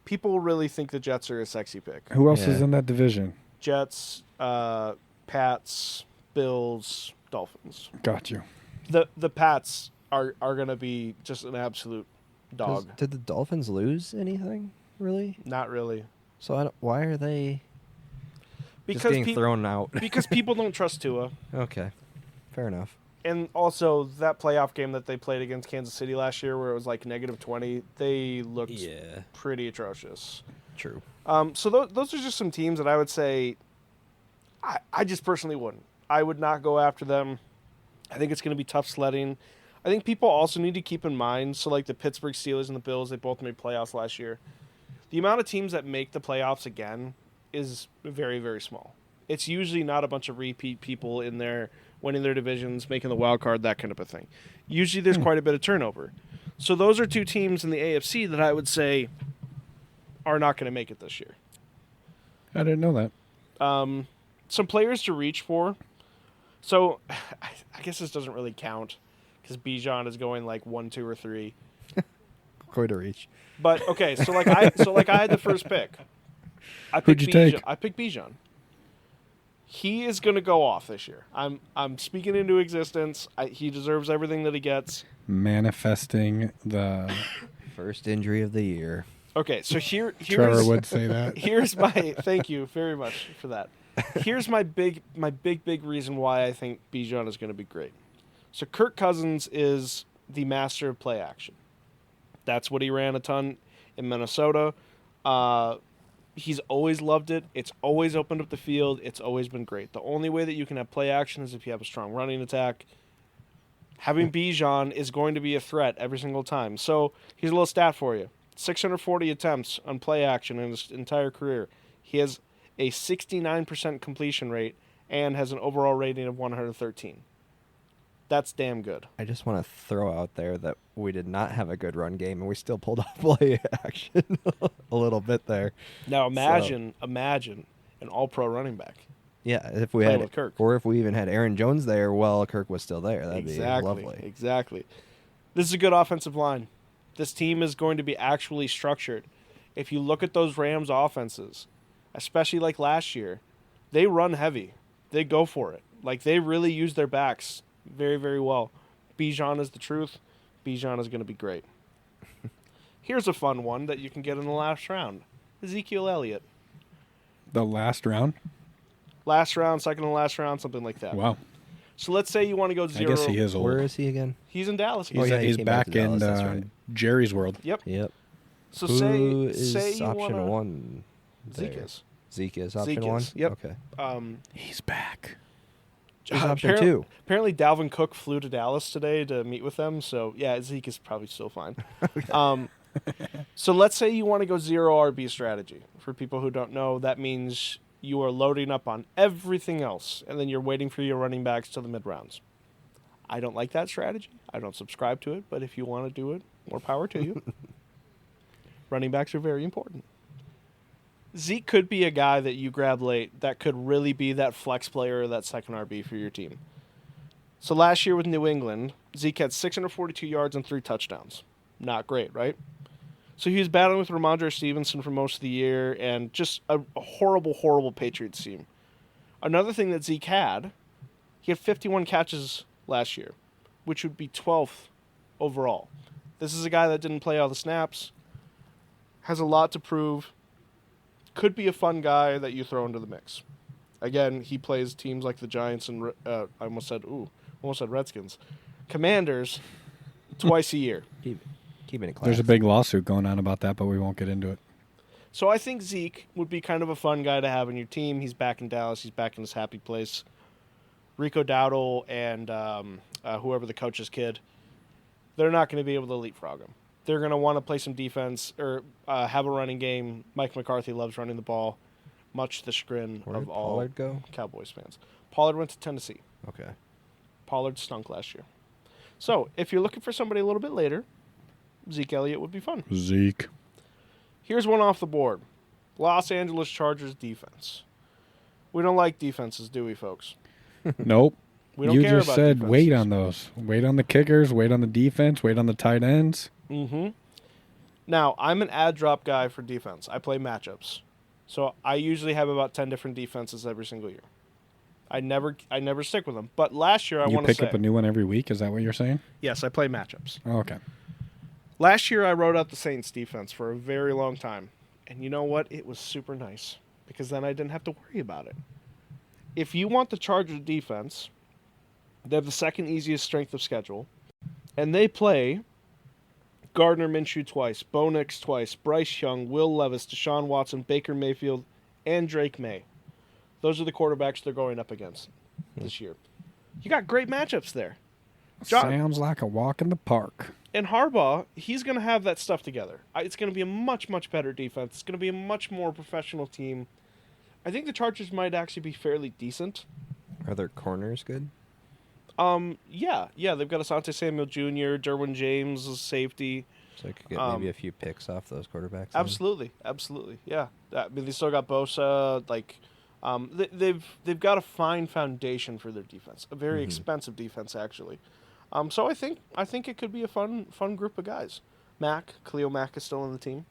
People really think the Jets are a sexy pick. Who else is in that division? Jets, Pats, Bills, Dolphins. Got you. The Pats are going to be just an absolute dog. Did the Dolphins lose anything, really? Not really. So why are they just getting thrown out? Because people don't trust Tua. Okay. Fair enough. And also, that playoff game that they played against Kansas City last year where it was like -20, they looked pretty atrocious. True. So those are just some teams that I would say I just personally wouldn't. I would not go after them. I think it's going to be tough sledding. I think people also need to keep in mind, so like the Pittsburgh Steelers and the Bills, they both made playoffs last year. The amount of teams that make the playoffs again is very, very small. It's usually not a bunch of repeat people in there winning their divisions, making the wild card, that kind of a thing. Usually there's quite a bit of turnover. So those are two teams in the AFC that I would say are not going to make it this year. I didn't know that. Some players to reach for. So I guess this doesn't really count because Bijan is going like 1, 2, or 3. Quite a reach. But okay, so I had the first pick. Who'd you take? I picked Bijan. He is going to go off this year. I'm speaking into existence. He deserves everything that he gets. Manifesting the first injury of the year. Okay, so here's Trevor would say that. Here's my thank you very much for that. Here's my big reason why I think Bijan is going to be great. So Kirk Cousins is the master of play action. That's what he ran a ton in Minnesota. He's always loved it. It's always opened up the field. It's always been great. The only way that you can have play action is if you have a strong running attack. Having Bijan is going to be a threat every single time. So here's a little stat for you. 640 attempts on play action in his entire career. He has a 69% completion rate and has an overall rating of 113. That's damn good. I just want to throw out there that we did not have a good run game, and we still pulled off play action a little bit there. Now imagine an all-pro running back. Yeah, if we had Kirk. Or if we even had Aaron Jones there while Kirk was still there, that'd be lovely. Exactly. This is a good offensive line. This team is going to be actually structured. If you look at those Rams offenses, especially like last year, they run heavy. They go for it. Like, they really use their backs very, very well. Bijan is the truth. Bijan is going to be great. Here's a fun one that you can get in the last round. Ezekiel Elliott. The last round? Last round, second to last round, something like that. Wow. So let's say you want to go 0. I guess he is old. Where is he again? He's in Dallas. He's back in right. Jerry's world. Yep. So Who say you option one? Zeke is. Zeke is option Zeke one? is, yep. Okay. He's back. Who's option two? Apparently Dalvin Cook flew to Dallas today to meet with them, so yeah, Zeke is probably still fine. So let's say you want to go 0 RB strategy. For people who don't know, that means you are loading up on everything else, and then you're waiting for your running backs till the mid-rounds. I don't like that strategy. I don't subscribe to it, but if you want to do it, more power to you. Running backs are very important. Zeke could be a guy that you grab late that could really be that flex player or that second RB for your team. So last year with New England, Zeke had 642 yards and 3 touchdowns. Not great, right? So he was battling with Ramondre Stevenson for most of the year and just a horrible, horrible Patriots team. Another thing that Zeke had, he had 51 catches last year, which would be 12th overall. This is a guy that didn't play all the snaps, has a lot to prove, could be a fun guy that you throw into the mix. Again, he plays teams like the Giants and I almost said Redskins, Commanders twice a year. Keeping it classy. There's a big lawsuit going on about that, but we won't get into it. So I think Zeke would be kind of a fun guy to have in your team. He's back in Dallas. He's back in his happy place. Rico Dowdle and whoever the coach's kid, they're not going to be able to leapfrog him. They're going to want to play some defense or have a running game. Mike McCarthy loves running the ball, much to the chagrin of all Pollard go? Cowboys fans. Pollard went to Tennessee. Okay. Pollard stunk last year. So if you're looking for somebody a little bit later, Zeke Elliott would be fun. Zeke. Here's one off the board. Los Angeles Chargers defense. We don't like defenses, do we, folks? Nope. We don't you care just about said defenses. wait on those. Wait on the kickers. Wait on the defense. Wait on the tight ends. Mm-hmm. Now, I'm an ad drop guy for defense. I play matchups. So I usually have about 10 different defenses every single year. I never stick with them. But last year, I want to say... You pick up a new one every week? Is that what you're saying? Yes, I play matchups. Oh, okay. Last year, I wrote out the Saints defense for a very long time. And you know what? It was super nice. Because then I didn't have to worry about it. If you want the Chargers defense, they have the second easiest strength of schedule. And they play Gardner Minshew twice, Bo Nix twice, Bryce Young, Will Levis, Deshaun Watson, Baker Mayfield, and Drake May. Those are the quarterbacks they're going up against this year. You got great matchups there. Sounds like a walk in the park. And Harbaugh, he's going to have that stuff together. It's going to be a much, much better defense. It's going to be a much more professional team. I think the Chargers might actually be fairly decent. Are their corners good? Yeah. They've got Asante Samuel Jr., Derwin James, safety. So I could get maybe a few picks off those quarterbacks. Absolutely. Yeah. I mean, they still got Bosa. They've got a fine foundation for their defense. A very expensive defense, actually. So I think it could be a fun group of guys. Khalil Mack is still on the team.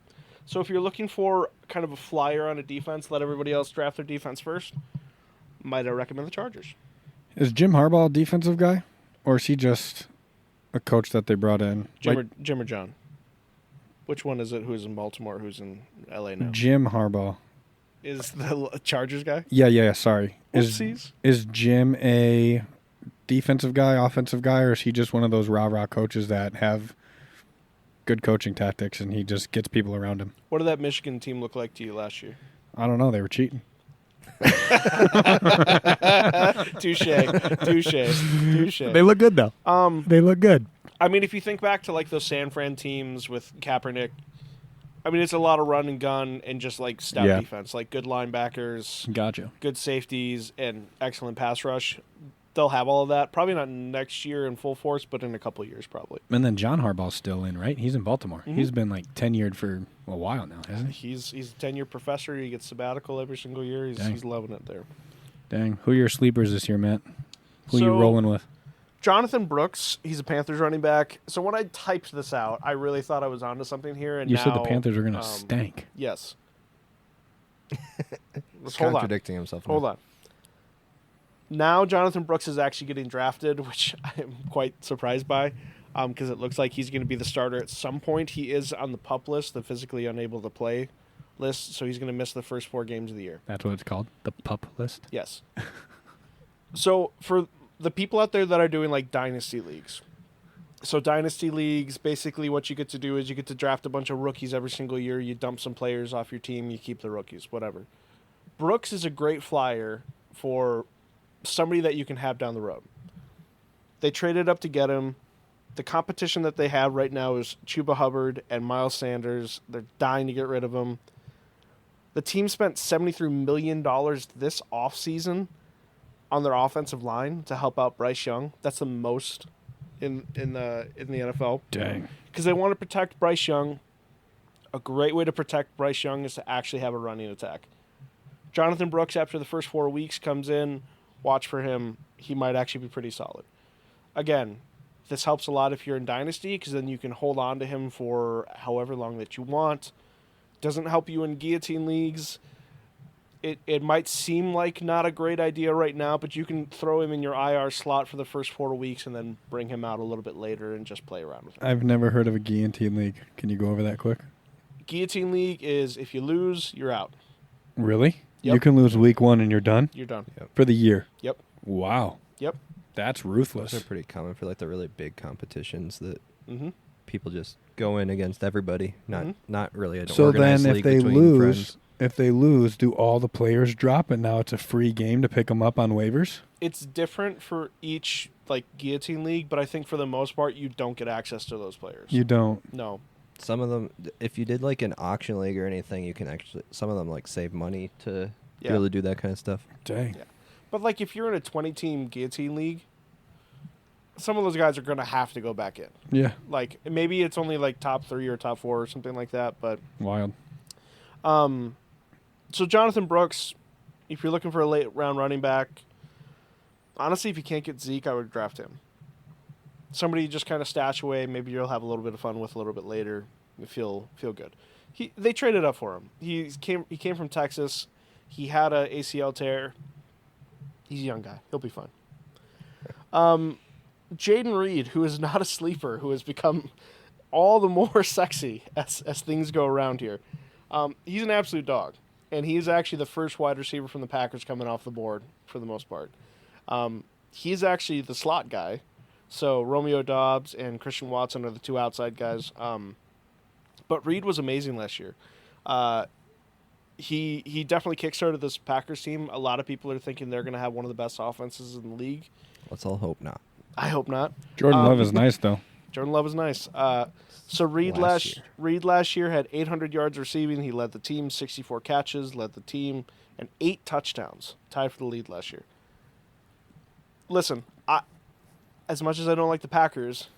So if you're looking for kind of a flyer on a defense, let everybody else draft their defense first, might I recommend the Chargers. Is Jim Harbaugh a defensive guy? Or is he just a coach that they brought in? Jim or John? Which one is it? Who's in Baltimore? Who's in L.A. now? Jim Harbaugh. is the Chargers guy. Yeah. Sorry. Oopsies. Is Jim a defensive guy, offensive guy, or is he just one of those rah-rah coaches that have good coaching tactics and he just gets people around him? What did that Michigan team look like to you last year? I don't know. They were cheating. Touche. They look good, though. They look good. I mean, if you think back to like those San Fran teams with Kaepernick, I mean, it's a lot of run and gun and just like stout defense, like good linebackers, Gotcha. good safeties, and excellent pass rush. They'll have all of that. Probably not next year in full force, but in a couple of years, probably. And then John Harbaugh's still in, right? He's in Baltimore. Mm-hmm. He's been like tenured for a while now, hasn't he? He's a 10-year professor. He gets sabbatical every single year. He's loving it there. Dang. Who are your sleepers this year, Matt? Who are you rolling with? Jonathan Brooks, he's a Panthers running back. So when I typed this out, I really thought I was onto something here. And you now, said the Panthers are going to stank. Yes. He's contradicting himself. Hold on. Now Jonathan Brooks is actually getting drafted, which I am quite surprised by, because it looks like he's going to be the starter at some point. He is on the PUP list, the physically unable to play list, so he's going to miss the first 4 games of the year. That's what it's called? The PUP list? Yes. So for the people out there that are doing like dynasty leagues, so dynasty leagues, basically what you get to do is you get to draft a bunch of rookies every single year. You dump some players off your team, you keep the rookies, whatever. Brooks is a great flyer for somebody that you can have down the road. They traded up to get him. The competition that they have right now is Chuba Hubbard and Miles Sanders. They're dying to get rid of him. The team spent $73 million this offseason on their offensive line to help out Bryce Young. That's the most in the NFL. Dang. Because they want to protect Bryce Young. A great way to protect Bryce Young is to actually have a running attack. Jonathan Brooks, after the first 4 weeks, comes in. Watch for him. He might actually be pretty solid. Again, this helps a lot if you're in Dynasty, because then you can hold on to him for however long that you want. Doesn't help you in guillotine leagues. It might seem like not a great idea right now, but you can throw him in your IR slot for the first 4 weeks and then bring him out a little bit later and just play around with him. I've never heard of a guillotine league. Can you go over that quick? Guillotine league is if you lose, you're out. Really? Yep. You can lose week 1 and you're done? You're done. Yep. For the year? Yep. Wow. Yep. That's ruthless. Those are pretty common for like the really big competitions that Mm-hmm. people just go in against everybody. Not really an So organized then league if between friends. they lose, do all the players drop and now it's a free game to pick them up on waivers? It's different for each like guillotine league, but I think for the most part you don't get access to those players. You don't. No. Some of them, if you did like an auction league or anything, you can actually, some of them like save money to be able to do that kind of stuff. Dang. Yeah. But like if you're in a 20-team guillotine league, some of those guys are going to have to go back in. Yeah. Like maybe it's only like top 3 or top 4 or something like that, but Wild. So Jonathan Brooks, if you're looking for a late round running back, honestly, if you can't get Zeke, I would draft him. Somebody you just kind of stash away. Maybe you'll have a little bit of fun with a little bit later. You feel good. They traded up for him. He came from Texas. He had a ACL tear. He's a young guy. He'll be fine. Jaden Reed, who is not a sleeper, who has become all the more sexy as things go around here. He's an absolute dog, and he's actually the first wide receiver from the Packers coming off the board for the most part. He's actually the slot guy, so Romeo Doubs and Christian Watson are the 2 outside guys. But Reed was amazing last year. He definitely kickstarted this Packers team. A lot of people are thinking they're going to have one of the best offenses in the league. Let's all hope not. I hope not. Jordan Love is nice, though. Jordan Love is nice. So Reed last year had 800 yards receiving. He led the team, 64 catches, led the team, and 8 touchdowns. Tied for the lead last year. Listen, as much as I don't like the Packers,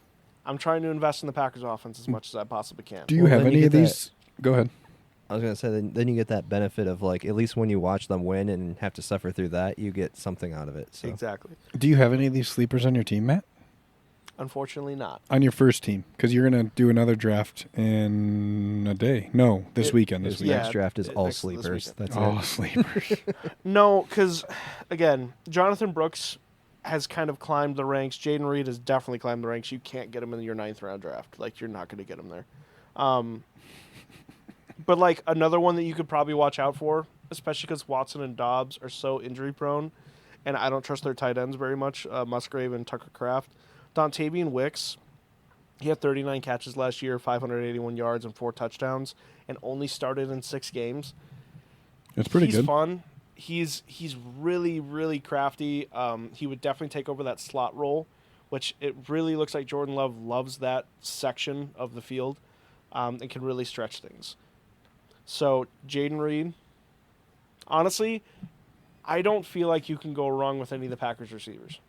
I'm trying to invest in the Packers offense as much as I possibly can. Do you have any of these? Go ahead. I was going to say, then you get that benefit of, like, at least when you watch them win and have to suffer through that, you get something out of it. So. Exactly. Do you have any of these sleepers on your team, Matt? Unfortunately not. On your first team? Because you're going to do another draft in a day. No, this weekend. This next draft is all sleepers. That's all sleepers. No, because, again, Jonathan Brooks has kind of climbed the ranks. Jaden Reed has definitely climbed the ranks. You can't get him in your 9th round draft. Like, you're not going to get him there. But, like, another one that you could probably watch out for, especially because Watson and Dobbs are so injury prone, and I don't trust their tight ends very much, Musgrave and Tucker Kraft. Dontavian Wicks, he had 39 catches last year, 581 yards, and 4 touchdowns, and only started in 6 games. It's pretty good. He's fun. He's really, really crafty. He would definitely take over that slot role, which it really looks like Jordan Love loves that section of the field, and can really stretch things. So, Jaden Reed, honestly, I don't feel like you can go wrong with any of the Packers receivers.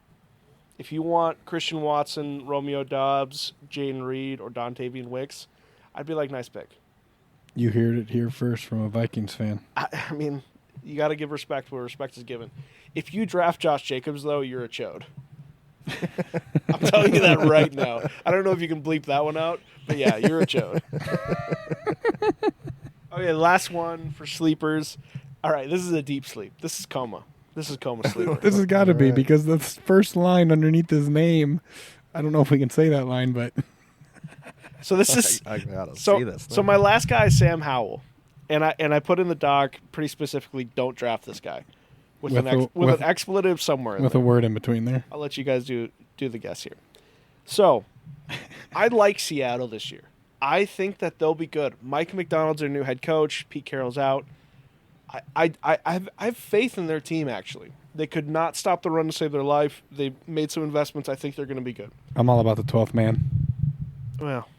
If you want Christian Watson, Romeo Dobbs, Jaden Reed, or Dontavian Wicks, I'd be like, nice pick. You heard it here first from a Vikings fan. I mean, you got to give respect where respect is given. If you draft Josh Jacobs, though, you're a chode. I'm telling you that right now. I don't know if you can bleep that one out, but yeah, you're a chode. Okay, last one for sleepers. All right, this is a deep sleep. This is coma. This is coma sleeper. This has got to be because the first line underneath his name, I don't know if we can say that line, but... So this is I gotta see this. So my last guy is Sam Howell, and I put in the doc pretty specifically, don't draft this guy with an expletive somewhere in with there. A word in between there. I'll let you guys do the guess here. So I like Seattle this year. I think that they'll be good. Mike McDonald's their new head coach. Pete Carroll's out. I have faith in their team. Actually, they could not stop the run to save their life. They made some investments. I think they're going to be good. I'm all about the 12th man. Well.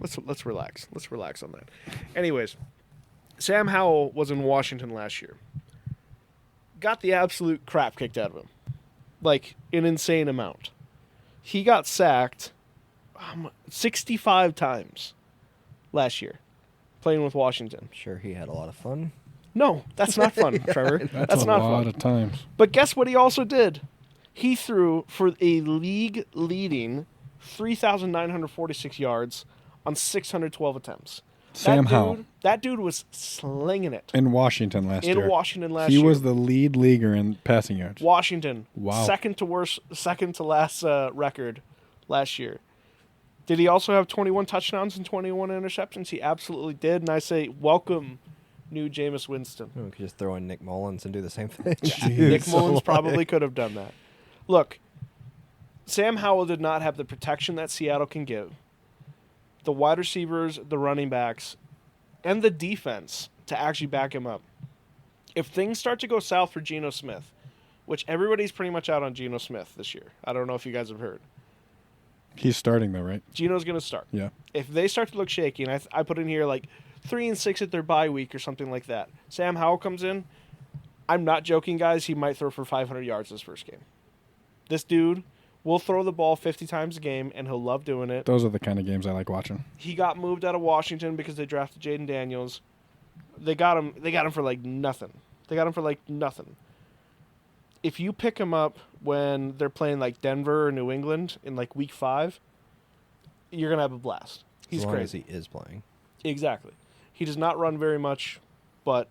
Let's relax. Let's relax on that. Anyways, Sam Howell was in Washington last year. Got the absolute crap kicked out of him. Like, an insane amount. He got sacked 65 times last year playing with Washington. Sure, he had a lot of fun. No, that's not fun, Trevor. That's not fun. A lot of times. But guess what he also did? He threw for a league-leading 3,946 yards on 612 attempts. Sam Howell. That dude was slinging it. In Washington last year. He He was the lead leaguer in passing yards. Washington. Wow. Second to last record last year. Did he also have 21 touchdowns and 21 interceptions? He absolutely did. And I say, welcome, new Jameis Winston. We could just throw in Nick Mullins and do the same thing. Nick Mullins probably could have done that. Look, Sam Howell did not have the protection that Seattle can give. The wide receivers, the running backs, and the defense to actually back him up. If things start to go south for Geno Smith, which everybody's pretty much out on Geno Smith this year. I don't know if you guys have heard. He's starting though, right? Geno's going to start. Yeah. If they start to look shaky, and I put in here like 3-6 at their bye week or something like that, Sam Howell comes in, I'm not joking, guys, he might throw for 500 yards this first game. This dude will throw the ball 50 times a game, and he'll love doing it. Those are the kind of games I like watching. He got moved out of Washington because they drafted Jaden Daniels. They got him for like nothing. If you pick him up when they're playing like Denver or New England in like week 5, you're gonna have a blast. He's as long crazy. as he is playing. Exactly. He does not run very much, but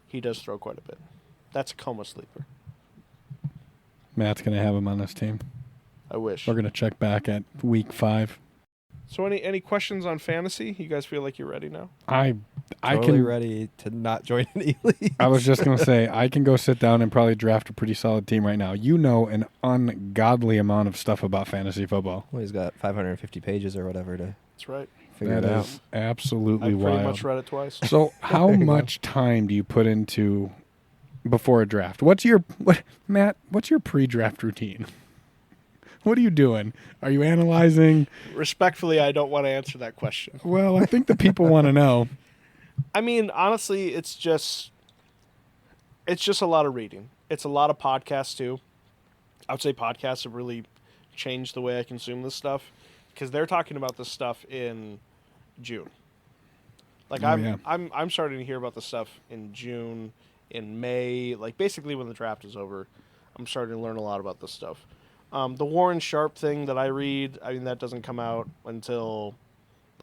he does throw quite a bit. That's a coma sleeper. Matt's gonna have him on this team. I wish. We're gonna check back at week 5. So any questions on fantasy? You guys feel like you're ready now? I Totally can ready to not join any leagues. I was just gonna say I can go sit down and probably draft a pretty solid team right now. You know an ungodly amount of stuff about fantasy football. Well, he's got 550 pages or whatever to That's right. figure That it out. is absolutely I've pretty wild. much read it twice. So how There you go. much time do you put into before a draft? Matt, what's your pre-draft routine? What are you doing? Are you analyzing? Respectfully, I don't want to answer that question. Well, I think the people want to know. I mean, honestly, it's just a lot of reading. It's a lot of podcasts too. I would say podcasts have really changed the way I consume this stuff because they're talking about this stuff in June. Like I'm starting to hear about this stuff in June, in May, like basically when the draft is over. I'm starting to learn a lot about this stuff. The Warren Sharp thing that I read, I mean, that doesn't come out until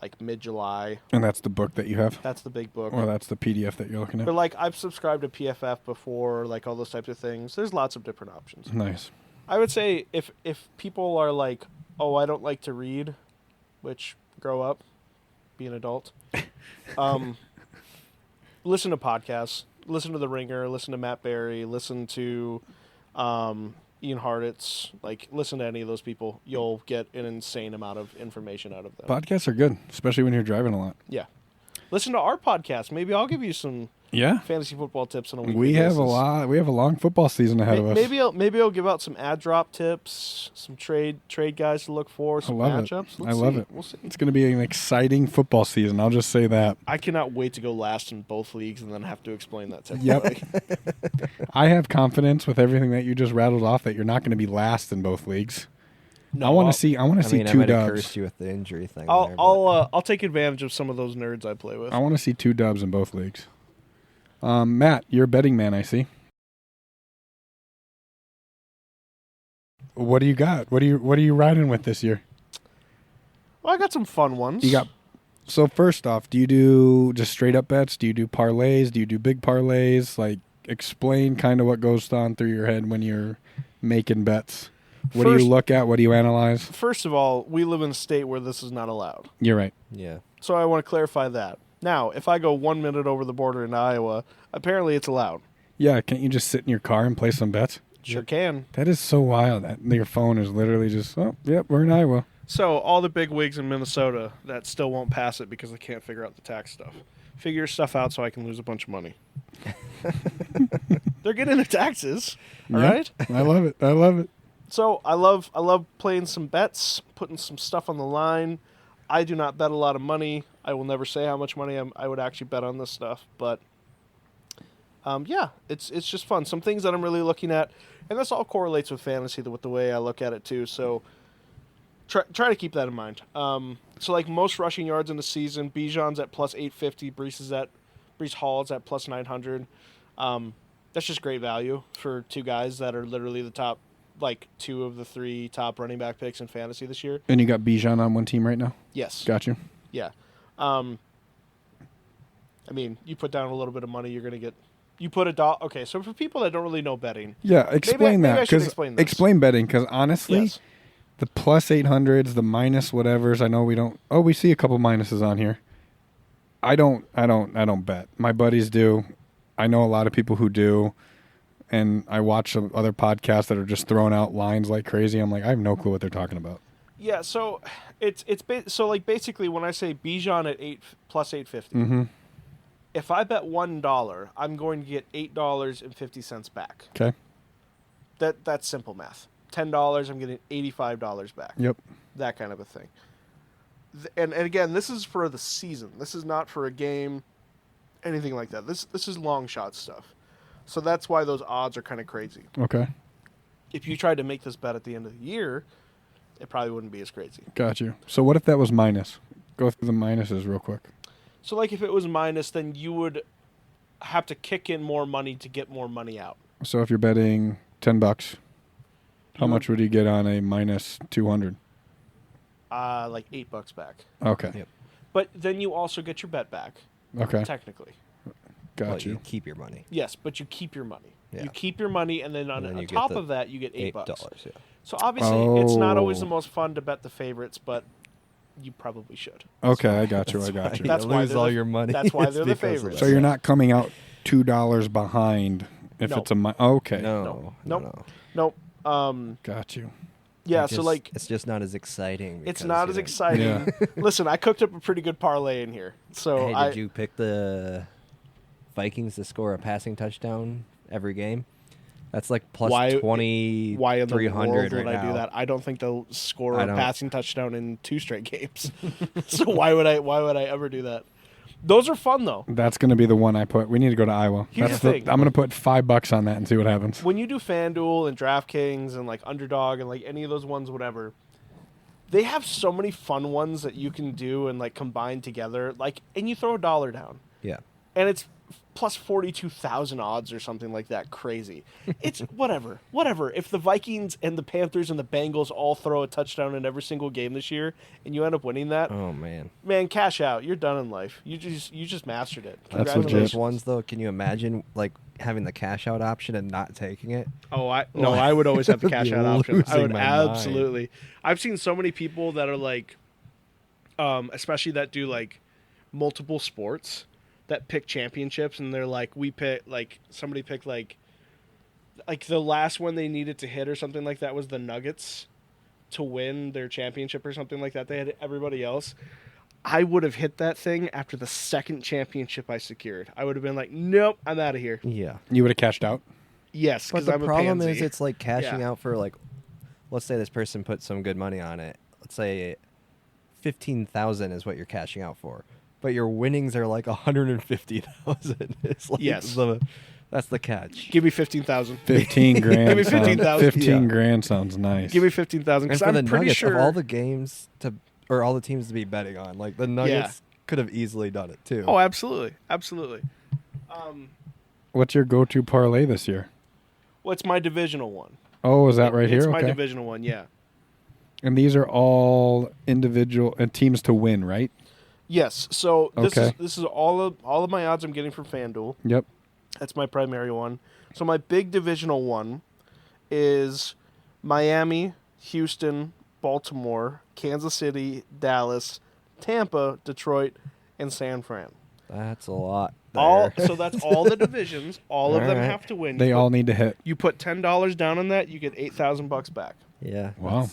like mid-July. And that's the book that you have? That's the big book. Or that's the PDF that you're looking at? But like I've subscribed to PFF before, like all those types of things. There's lots of different options. Nice. I would say if people are like, oh, I don't like to read, which grow up, be an adult. listen to podcasts. Listen to The Ringer. Listen to Matt Berry. Listen to Ian Hartitz. Like, listen to any of those people. You'll get an insane amount of information out of them. Podcasts are good, especially when you're driving a lot. Yeah. Listen to our podcast. Maybe I'll give you some fantasy football tips on a weekly basis. We have a long football season ahead of us. Maybe I'll give out some ad drop tips, some trade guys to look for, some matchups. I love it. We'll see. It's going to be an exciting football season. I'll just say that. I cannot wait to go last in both leagues and then have to explain that to everybody. Yep. I have confidence with everything that you just rattled off that you're not going to be last in both leagues. No, I want to see 2 I might have dubs. cursed you with the injury thing. I'll take advantage of some of those nerds I play with. I want to see 2 dubs in both leagues. Matt, you're a betting man, I see. What do you got? What are you riding with this year? Well, I got some fun ones. So first off, do you do just straight up bets? Do you do parlays? Do you do big parlays? Like, explain kind of what goes on through your head when you're making bets. What do you look at? What do you analyze? First of all, we live in a state where this is not allowed. You're right. Yeah. So I want to clarify that. Now, if I go 1 minute over the border into Iowa, apparently it's allowed. Yeah, can't you just sit in your car and play some bets? Sure can. That is so wild that your phone is literally just, we're in Iowa. So all the big wigs in Minnesota that still won't pass it because they can't figure out the tax stuff. Figure your stuff out so I can lose a bunch of money. They're getting their taxes, all right? I love it. So I love playing some bets, putting some stuff on the line. I do not bet a lot of money. I will never say how much money I would actually bet on this stuff, but it's just fun. Some things that I'm really looking at, and this all correlates with fantasy with the way I look at it too. So try to keep that in mind. So like most rushing yards in the season, Bijan's at plus 850, Breece Hall's at plus 900. That's just great value for 2 guys that are literally the top, like 2 of the 3 top running back picks in fantasy this year. And you got Bijan on one team right now? Yes. Got you. Yeah. You put down a little bit of money, you're going to get... You put $1... Okay, so for people that don't really know betting... Yeah, explain maybe that. I should explain this. Explain betting, because honestly, yes. The plus 800s, the minus whatevers, I know we don't... Oh, we see a couple minuses on here. I don't bet. My buddies do. I know a lot of people who do. And I watch some other podcasts that are just throwing out lines like crazy. I'm like, I have no clue what they're talking about. Yeah, so basically when I say Bijan at plus 850, mm-hmm. if I bet $1, I'm going to get $8.50 back. Okay. That's simple math. $10, I'm getting $85 back. Yep. That kind of a thing. And again, this is for the season. This is not for a game, anything like that. This is long shot stuff. So that's why those odds are kind of crazy. Okay. If you tried to make this bet at the end of the year, it probably wouldn't be as crazy. Got you. So what if that was minus? Go through the minuses real quick. So like if it was minus, then you would have to kick in more money to get more money out. So if you're betting $10, how much would you get on a minus 200? Like $8 back. Okay. Yep. But then you also get your bet back. Okay. Technically. Got you. You keep your money. Yes, but you keep your money. Yeah. You keep your money, and then on top of that, you get $8. Yeah. So obviously, it's not always the most fun to bet the favorites, but you probably should. Okay, I got you. That's why lose all your money. That's why they're the favorites. So you're not coming out $2 behind if it's a okay. Nope. Got you. Yeah, so like it's just not as exciting. It's not as exciting. Yeah. Listen, I cooked up a pretty good parlay in here. So did you pick the Vikings to score a passing touchdown every game? That's like plus 2,300 why in the world would right I now. do that? I don't think they'll score a passing touchdown in 2 straight games. So why would I ever do that? Those are fun though. That's going to be the one I put. We need to go to Iowa. Here's the thing. I'm going to put $5 on that and see what happens. When you do FanDuel and DraftKings and like Underdog and like any of those ones, whatever, they have so many fun ones that you can do and like combine together. Like, and you throw $1 down. Yeah. And it's plus 42,000 odds or something like that. Crazy. It's whatever. If the Vikings and the Panthers and the Bengals all throw a touchdown in every single game this year and you end up winning that, oh man, cash out. You're done in life. You just mastered it. That's legit. Those ones though, can you imagine like having the cash out option and not taking it? I would always have the cash out option. I would absolutely. Mind. I've seen so many people that are like, especially that do like multiple sports. that pick championships, and they're like, somebody picked like the last one they needed to hit or something like that was the Nuggets to win their championship or something like that. They had everybody else. I would have hit that thing after the second championship I secured. I would have been like, nope, I'm out of here. Yeah. You would have cashed out? Yes, but because the I'm a problem pansy. is it's like cashing out for like, let's say this person put some good money on it. Let's say 15,000 is what you're cashing out for, but your winnings are like 150,000. It's like that's the catch. Give me 15,000. 15 grand. Give me 15,000. 15 grand sounds nice. Give me 15,000. And for I'm the pretty Nuggets, sure of all the games or all the teams to be betting on, like the Nuggets could have easily done it too. Oh, absolutely. What's your go-to parlay this year? Well, it's my divisional one. Oh, is that right here? It's my divisional one, yeah. And these are all individual teams to win, right? Yes. So this is all of my odds I'm getting from FanDuel. Yep. That's my primary one. So my big divisional one is Miami, Houston, Baltimore, Kansas City, Dallas, Tampa, Detroit, and San Fran. That's a lot. There. So that's all the divisions. All of them have to win. They all need to hit. You put $10 down on that, you get $8,000 back. Yeah. Wow.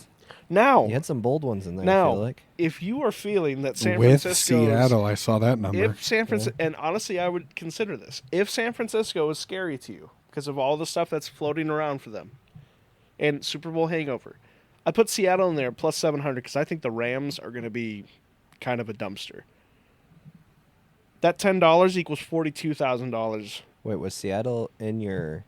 Now you had some bold ones in there. Now, I feel like. if you are feeling that San with Francisco, Seattle, I saw that number. If San Francisco, and honestly, I would consider this. If San Francisco is scary to you because of all the stuff that's floating around for them, and Super Bowl hangover, I put Seattle in there plus 700 because I think the Rams are going to be kind of a dumpster. That $10 equals $42,000. Wait, was Seattle in your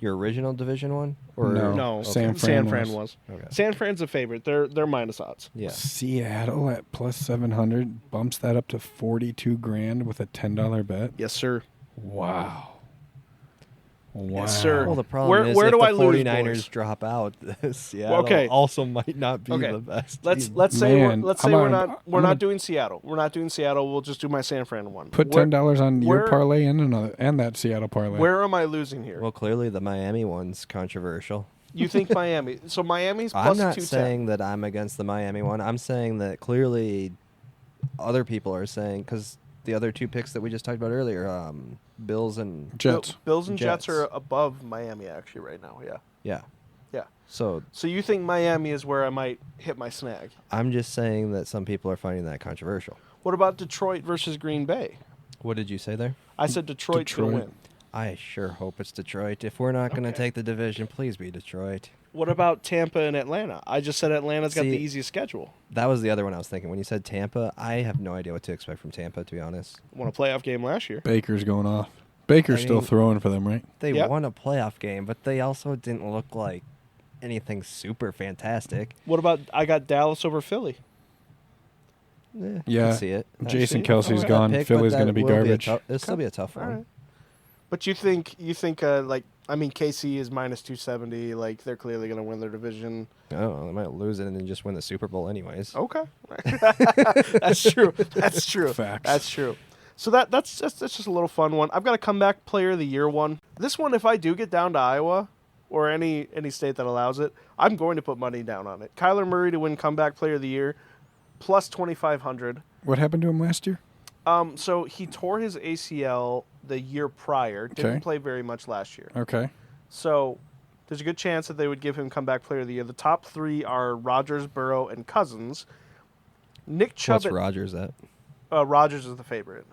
original division one? Or No. Okay. San Fran was. Okay. San Fran's a favorite. They're minus odds. Yeah. Seattle at plus 700 bumps that up to 42 grand with a $10 bet. Yes, sir. Wow. Yes, sir. Well, the problem is where if do the I lose, 49ers boys? drop out, Seattle also might not be the best. Let's team. say Man, we're not doing Seattle. We're not doing Seattle. We'll just do my San Fran one. Put $10 on your parlay and that Seattle parlay. Where am I losing here? Well, clearly the Miami one's controversial. You think Miami? So Miami's plus I'm not 210. saying that I'm against the Miami one. I'm saying that clearly other people are saying, because the other two picks that we just talked about earlier, Bills and Jets. Bills and Jets are above Miami actually right now. Yeah. So you think Miami is where I might hit my snag? I'm just saying that some people are finding that controversial. What about Detroit versus Green Bay? What did you say there? I said Detroit's going to win. I sure hope it's Detroit. If we're not going to take the division, please be Detroit. What about Tampa and Atlanta? I just said Atlanta's got the easiest schedule. That was the other one I was thinking. When you said Tampa, I have no idea what to expect from Tampa, to be honest. Won a playoff game last year. Baker's going off. Baker's still throwing for them, right? They won a playoff game, but they also didn't look like anything super fantastic. What about I got Dallas over Philly? Yeah. I can see it. Jason Kelsey's gone. Philly's going to be garbage. It'll still be a tough one. Right. But you think KC is minus 270, like they're clearly going to win their division. Oh, they might lose it and then just win the Super Bowl anyways. Okay. That's true. Facts. That's true. So that's just a little fun one. I've got a comeback player of the year one. This one, if I do get down to Iowa or any state that allows it, I'm going to put money down on it. Kyler Murray to win comeback player of the year, plus 2,500. What happened to him last year? So he tore his ACL the year prior. Didn't play very much last year. Okay. So there's a good chance that they would give him comeback player of the year. The top three are Rodgers, Burrow, and Cousins. Nick Chubb. What's Rodgers at? Rodgers is the favorite.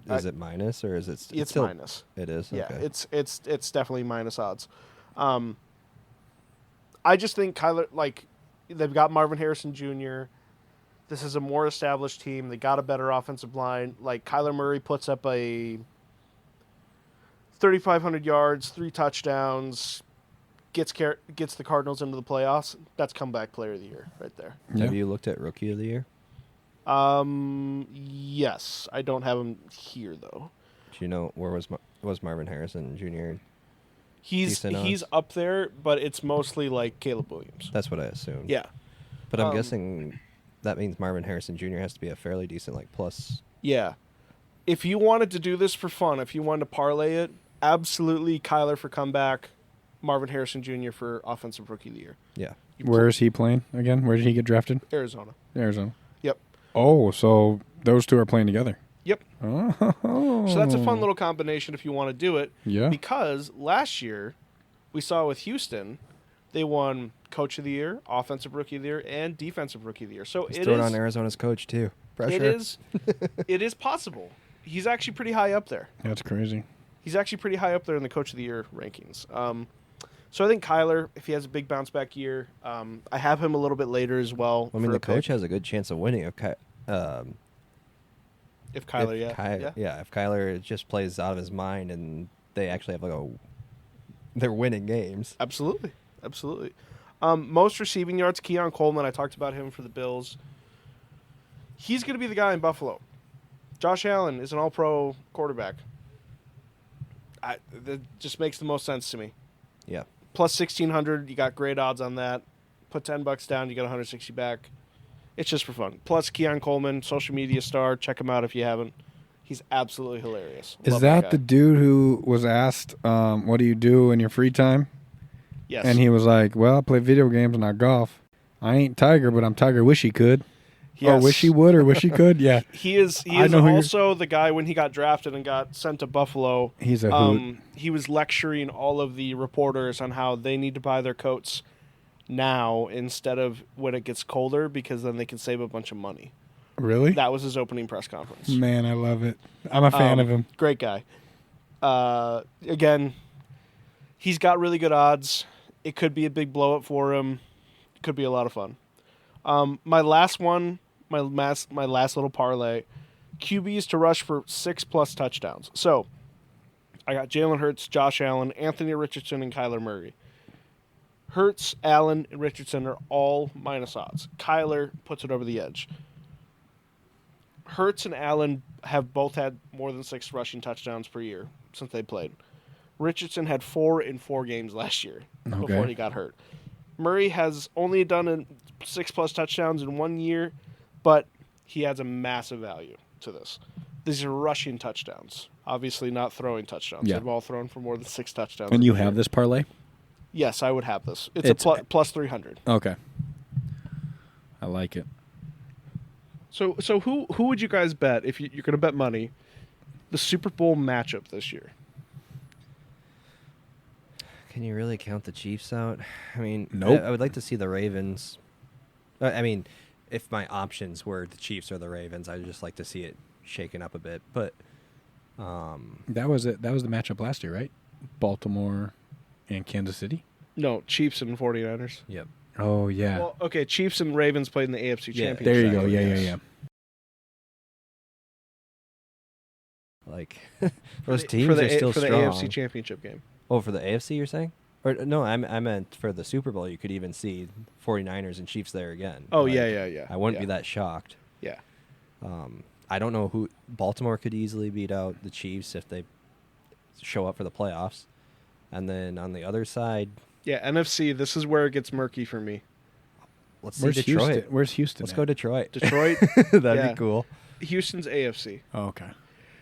Is it minus or is it? It's still minus. It is. Yeah, okay. it's definitely minus odds. I just think Kyler, like, they've got Marvin Harrison Jr. This is a more established team. They got a better offensive line. Like, Kyler Murray puts up a 3,500 yards, 3 touchdowns, gets the Cardinals into the playoffs. That's comeback player of the year right there. Have you looked at rookie of the year? Yes. I don't have him here though. Do you know where was Marvin Harrison Jr.? He's up there, but it's mostly like Caleb Williams. That's what I assumed. Yeah. But I'm guessing that means Marvin Harrison Jr. has to be a fairly decent, like, plus. Yeah. If you wanted to do this for fun, if you wanted to parlay it, absolutely Kyler for comeback, Marvin Harrison Jr. for offensive rookie of the year. Yeah. Where is he playing again? Where did he get drafted? Arizona. Arizona. Yep. Oh, so those two are playing together. Yep. Oh. So that's a fun little combination if you want to do it. Yeah. Because last year, we saw with Houston, they won Coach of the Year, Offensive Rookie of the Year, and Defensive Rookie of the Year. So He's throwing on Arizona's coach, too. Pressure. It is possible. He's actually pretty high up there. That's crazy. He's actually pretty high up there in the Coach of the Year rankings. So I think Kyler, if he has a big bounce back year, I have him a little bit later as well. I mean, the coach has a good chance of winning. If Kyler, if Kyler just plays out of his mind and they actually have they're winning games. Absolutely. Most receiving yards, Keon Coleman. I talked about him for the Bills. He's going to be the guy in Buffalo. Josh Allen is an all-pro quarterback. That just makes the most sense to me. Yeah. Plus 1,600, you got great odds on that. Put $10 down, you got 160 back. It's just for fun. Plus Keon Coleman, social media star. Check him out if you haven't. He's absolutely hilarious. Is that the dude who was asked, what do you do in your free time? Yes. And he was like, well, I play video games and I golf. I ain't Tiger, but I'm Tiger. Wish he could. Yes. Or wish he would or wish he could. Yeah. He is also the guy when he got drafted and got sent to Buffalo. He's a hoot. He was lecturing all of the reporters on how they need to buy their coats now instead of when it gets colder because then they can save a bunch of money. Really? That was his opening press conference. Man, I love it. I'm a fan of him. Great guy. Again, he's got really good odds. It could be a big blow-up for him. It could be a lot of fun. My last one, my last little parlay, QBs to rush for 6+ touchdowns. So I got Jalen Hurts, Josh Allen, Anthony Richardson, and Kyler Murray. Hurts, Allen, and Richardson are all minus odds. Kyler puts it over the edge. Hurts and Allen have both had more than 6 rushing touchdowns per year since they played. Richardson had 4 in 4 games last year before he got hurt. Murray has only done 6+ touchdowns in 1 year, but he adds a massive value to this. These are rushing touchdowns, obviously not throwing touchdowns. Yeah. They've all thrown for more than 6 touchdowns. And you have this parlay? Yes, I would have this. It's a plus 300. Okay. I like it. So who would you guys bet, if you're going to bet money, the Super Bowl matchup this year? Can you really count the Chiefs out? I mean, nope. I would like to see the Ravens. I mean, if my options were the Chiefs or the Ravens, I'd just like to see it shaken up a bit. But that was it. That was the matchup last year, right? Baltimore and Kansas City? No, Chiefs and 49ers. Yep. Oh, yeah. Well, okay, Chiefs and Ravens played in the AFC Championship. There you go. Yeah. Like, those teams are still strong. For the AFC Championship game. Oh, for the AFC, you're saying? Or no, I meant for the Super Bowl. You could even see 49ers and Chiefs there again. Oh, like, yeah. I wouldn't be that shocked. Yeah. I don't know who Baltimore could easily beat out the Chiefs if they show up for the playoffs. And then on the other side, yeah, NFC, this is where it gets murky for me. Let's see Detroit. Where's Houston? Let's go Detroit. Detroit? That'd be cool. Houston's AFC. Oh, okay.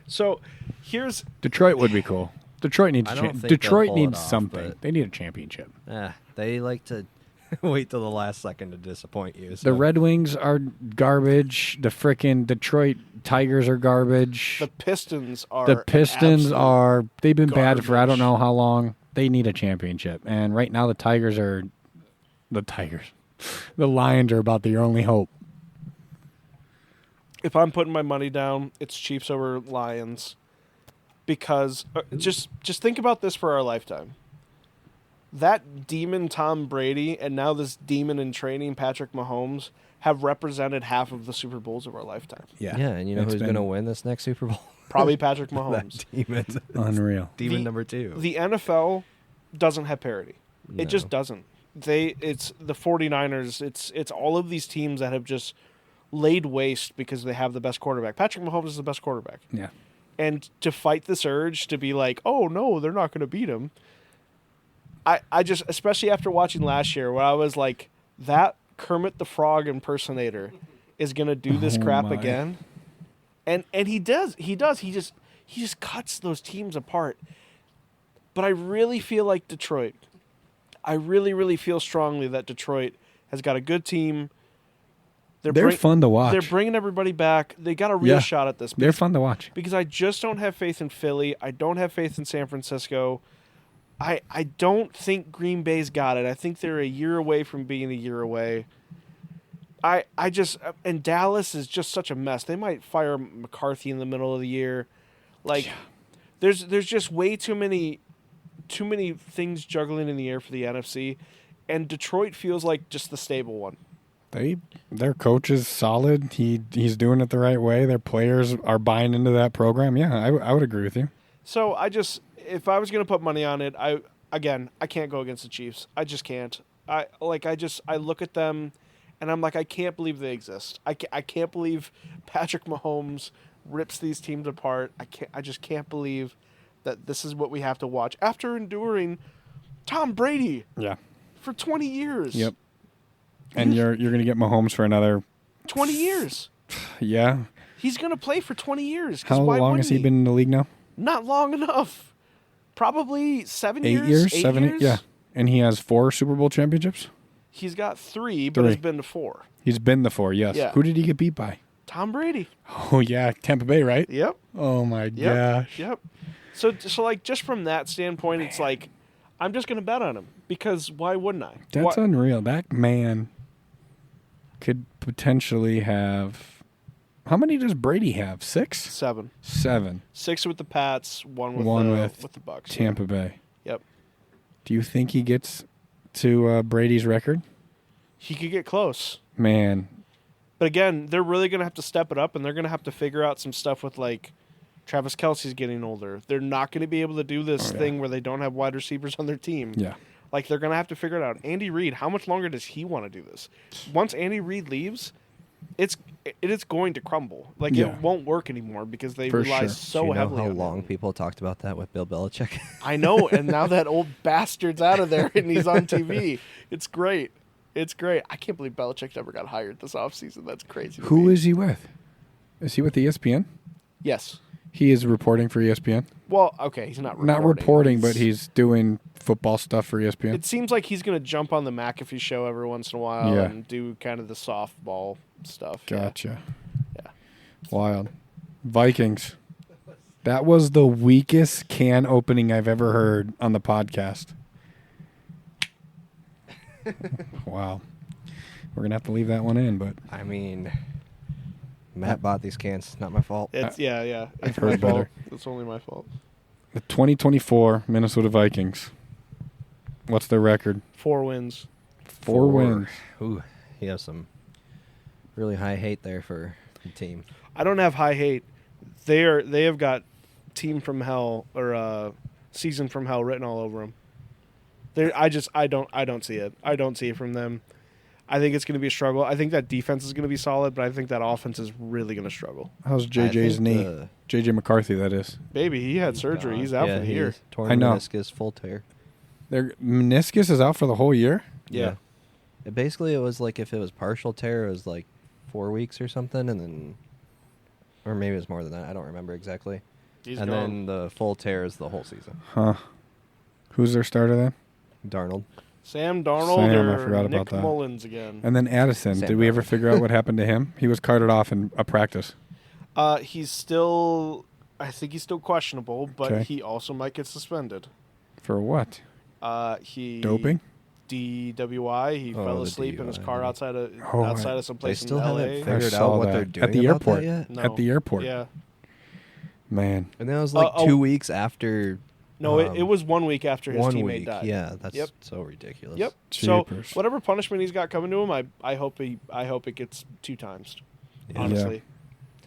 So here's... Detroit would be cool. Detroit needs something. But they need a championship. They like to wait till the last second to disappoint you. So. The Red Wings are garbage. The frickin' Detroit Tigers are garbage. The Pistons are... They've been garbage. bad for I don't know how long. They need a championship. And right now the Tigers are... The Lions are about the only hope. If I'm putting my money down, it's Chiefs over Lions. Because just think about this for our lifetime. That demon Tom Brady and now this demon in training Patrick Mahomes have represented half of the Super Bowls of our lifetime. Yeah, and you know who's going to win this next Super Bowl? Probably Patrick Mahomes. That demon. Unreal. Demon number 2. The NFL doesn't have parity. No. It just doesn't. It's the 49ers. It's all of these teams that have just laid waste because they have the best quarterback. Patrick Mahomes is the best quarterback. Yeah. And to fight this urge to be like, oh, no, they're not going to beat him. I just, especially after watching last year, where I was like, that Kermit the Frog impersonator is going to do this crap again. And he does. He just cuts those teams apart. But I really feel like Detroit. I really, really feel strongly that Detroit has got a good team. They're fun to watch. They're bringing everybody back. They got a real shot at this. They're fun to watch. Because I just don't have faith in Philly. I don't have faith in San Francisco. I don't think Green Bay's got it. I think they're a year away from being a year away. And Dallas is just such a mess. They might fire McCarthy in the middle of the year. There's just way too many things juggling in the air for the NFC, and Detroit feels like just the stable one. Their coach is solid. He's doing it the right way. Their players are buying into that program. Yeah, I would agree with you. So if I was going to put money on it, I can't go against the Chiefs. I just can't. I look at them, and I'm like, I can't believe they exist. I can't believe Patrick Mahomes rips these teams apart. I just can't believe that this is what we have to watch after enduring Tom Brady. Yeah. For 20 years. Yep. And you're going to get Mahomes for another 20 years. Yeah. He's going to play for 20 years. How long has he been in the league now? Not long enough. Probably 7 years. 8 years? 7 years? Yeah. And he has 4 Super Bowl championships? He's got 3, but has been to 4. He's been to 4, yes. Yeah. Who did he get beat by? Tom Brady. Oh, yeah. Tampa Bay, right? Yep. Oh, my gosh. Yep. So just from that standpoint, it's like, I'm just going to bet on him because why wouldn't I? That's unreal. That man could potentially have... How many does Brady have? 6? 7. 6 with the Pats, 1 with the Bucs. Tampa Bay. Yep. Do you think he gets to Brady's record? He could get close. Man. But again, they're really going to have to step it up, and they're going to have to figure out some stuff with, Travis Kelce's getting older. They're not going to be able to do this thing where they don't have wide receivers on their team. Yeah. They're going to have to figure it out. Andy Reid, how much longer does he want to do this? Once Andy Reid leaves, it is going to crumble. It won't work anymore because they rely so heavily on how long people talked about that with Bill Belichick? I know, and now that old bastard's out of there and he's on TV. It's great. It's great. I can't believe Belichick never got hired this offseason. That's crazy. Who is he with? Is he with ESPN? Yes. He is reporting for ESPN? Well, okay, he's not reporting. Not reporting, but he's doing football stuff for ESPN. It seems like he's going to jump on the McAfee show every once in a while and do kind of the softball stuff. Gotcha. Yeah. Wild. Vikings. That was the weakest can opening I've ever heard on the podcast. Wow. We're going to have to leave that one in, but... I mean... Matt bought these cans. Not my fault. It's I've my heard fault. better. It's only my fault. The 2024 Minnesota Vikings. What's their record? 4 wins. 4 wins. Ooh, he has some really high hate there for the team. I don't have high hate. They have got team from hell or season from hell written all over them. I don't see it. I don't see it from them. I think it's going to be a struggle. I think that defense is going to be solid, but I think that offense is really going to struggle. How's JJ's knee? JJ McCarthy, that is. Baby, he had surgery. He's out for the year. Torn meniscus, full tear. Their meniscus is out for the whole year? Yeah. It was like if it was partial tear, it was like 4 weeks or something, and then, or maybe it was more than that. I don't remember exactly. Then the full tear is the whole season. Huh. Who's their starter then? Darnold. Sam Darnold I forgot or about Nick that. Mullins again. And then Addison. Did we ever figure out what happened to him? He was carted off in a practice. He's still, I think he's still questionable, but he also might get suspended. For what? Doping? DWI. He fell asleep in his car outside of some place in LA. They still haven't figured out what they're doing at the airport. That yet? No. At the airport. Yeah. Man. And that was like 2 weeks after. No, it was 1 week after his teammate died. Yeah, that's so ridiculous. Yep. Jeepers. So whatever punishment he's got coming to him, I hope it gets 2 times. Yeah. Honestly,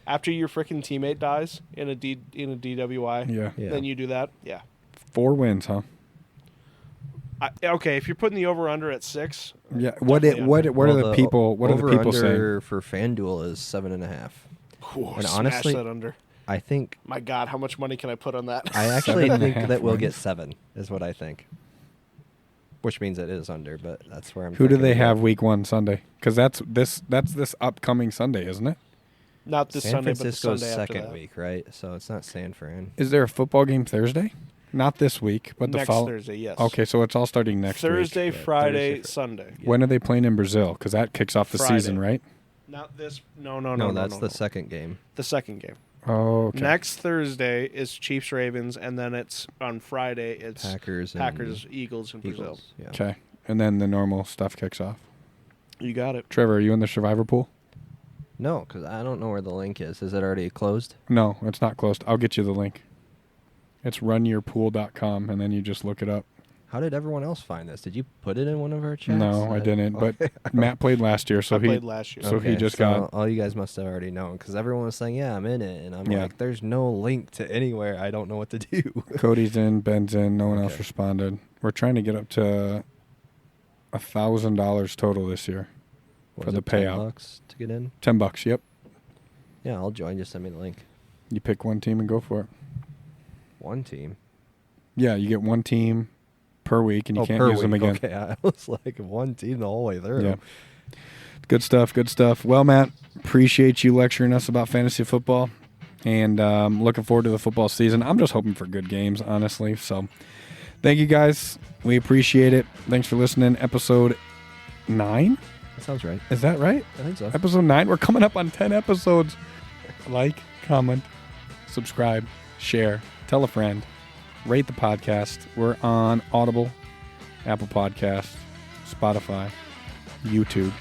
after your freaking teammate dies in a DWI, then you do that. Yeah. 4 wins, huh? Okay, if you're putting the over under at 6. Yeah. What are the people saying? For FanDuel is 7.5. Ooh, and honestly, that under. I think. My God, how much money can I put on that? I actually think that we'll get 7, is what I think. Which means it is under, but that's where I'm. Who do they have week 1 Sunday? Because that's this upcoming Sunday, isn't it? Not this Sunday, but the Sunday second after that. week, right? So it's not San Fran. Is there a football game Thursday? Not this week, but next Thursday. Yes. Okay, so it's all starting next Thursday, week. Friday, Sunday. Yeah. When are they playing in Brazil? Because that kicks off the season, right? Not this. No, that's the second game. The second game. Oh, okay. Next Thursday is Chiefs Ravens, and then it's on Friday. It's Packers, Eagles in Brazil. Yeah. Okay, and then the normal stuff kicks off. You got it. Trevor, are you in the Survivor pool? No, because I don't know where the link is. Is it already closed? No, it's not closed. I'll get you the link. It's runyourpool.com, and then you just look it up. How did everyone else find this? Did you put it in one of our chats? No, I didn't. But Matt played last year, so played last year. So he just got. All you guys must have already known, because everyone was saying, "Yeah, I'm in it," and I'm like, "There's no link to anywhere. I don't know what to do." Cody's in, Ben's in. No one else responded. We're trying to get up to $1,000 total this year for the payout. $10 to get in. $10. Yep. Yeah, I'll join. Just send me the link. You pick one team and go for it. One team. Yeah, you get one team per week, and you can't use them again. Okay, I was like one team the whole way through. Yeah. Good stuff, good stuff. Well, Matt, appreciate you lecturing us about fantasy football, and looking forward to the football season. I'm just hoping for good games, honestly. So thank you, guys. We appreciate it. Thanks for listening. Episode 9? That sounds right. Is that right? I think so. Episode 9. We're coming up on 10 episodes. Like, comment, subscribe, share, tell a friend. Rate the podcast. We're on Audible, Apple Podcasts, Spotify, YouTube,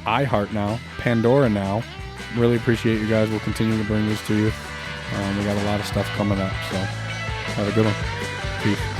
iHeart now, Pandora now. Really appreciate you guys. We'll continue to bring these to you. We got a lot of stuff coming up, so have a good one. Peace.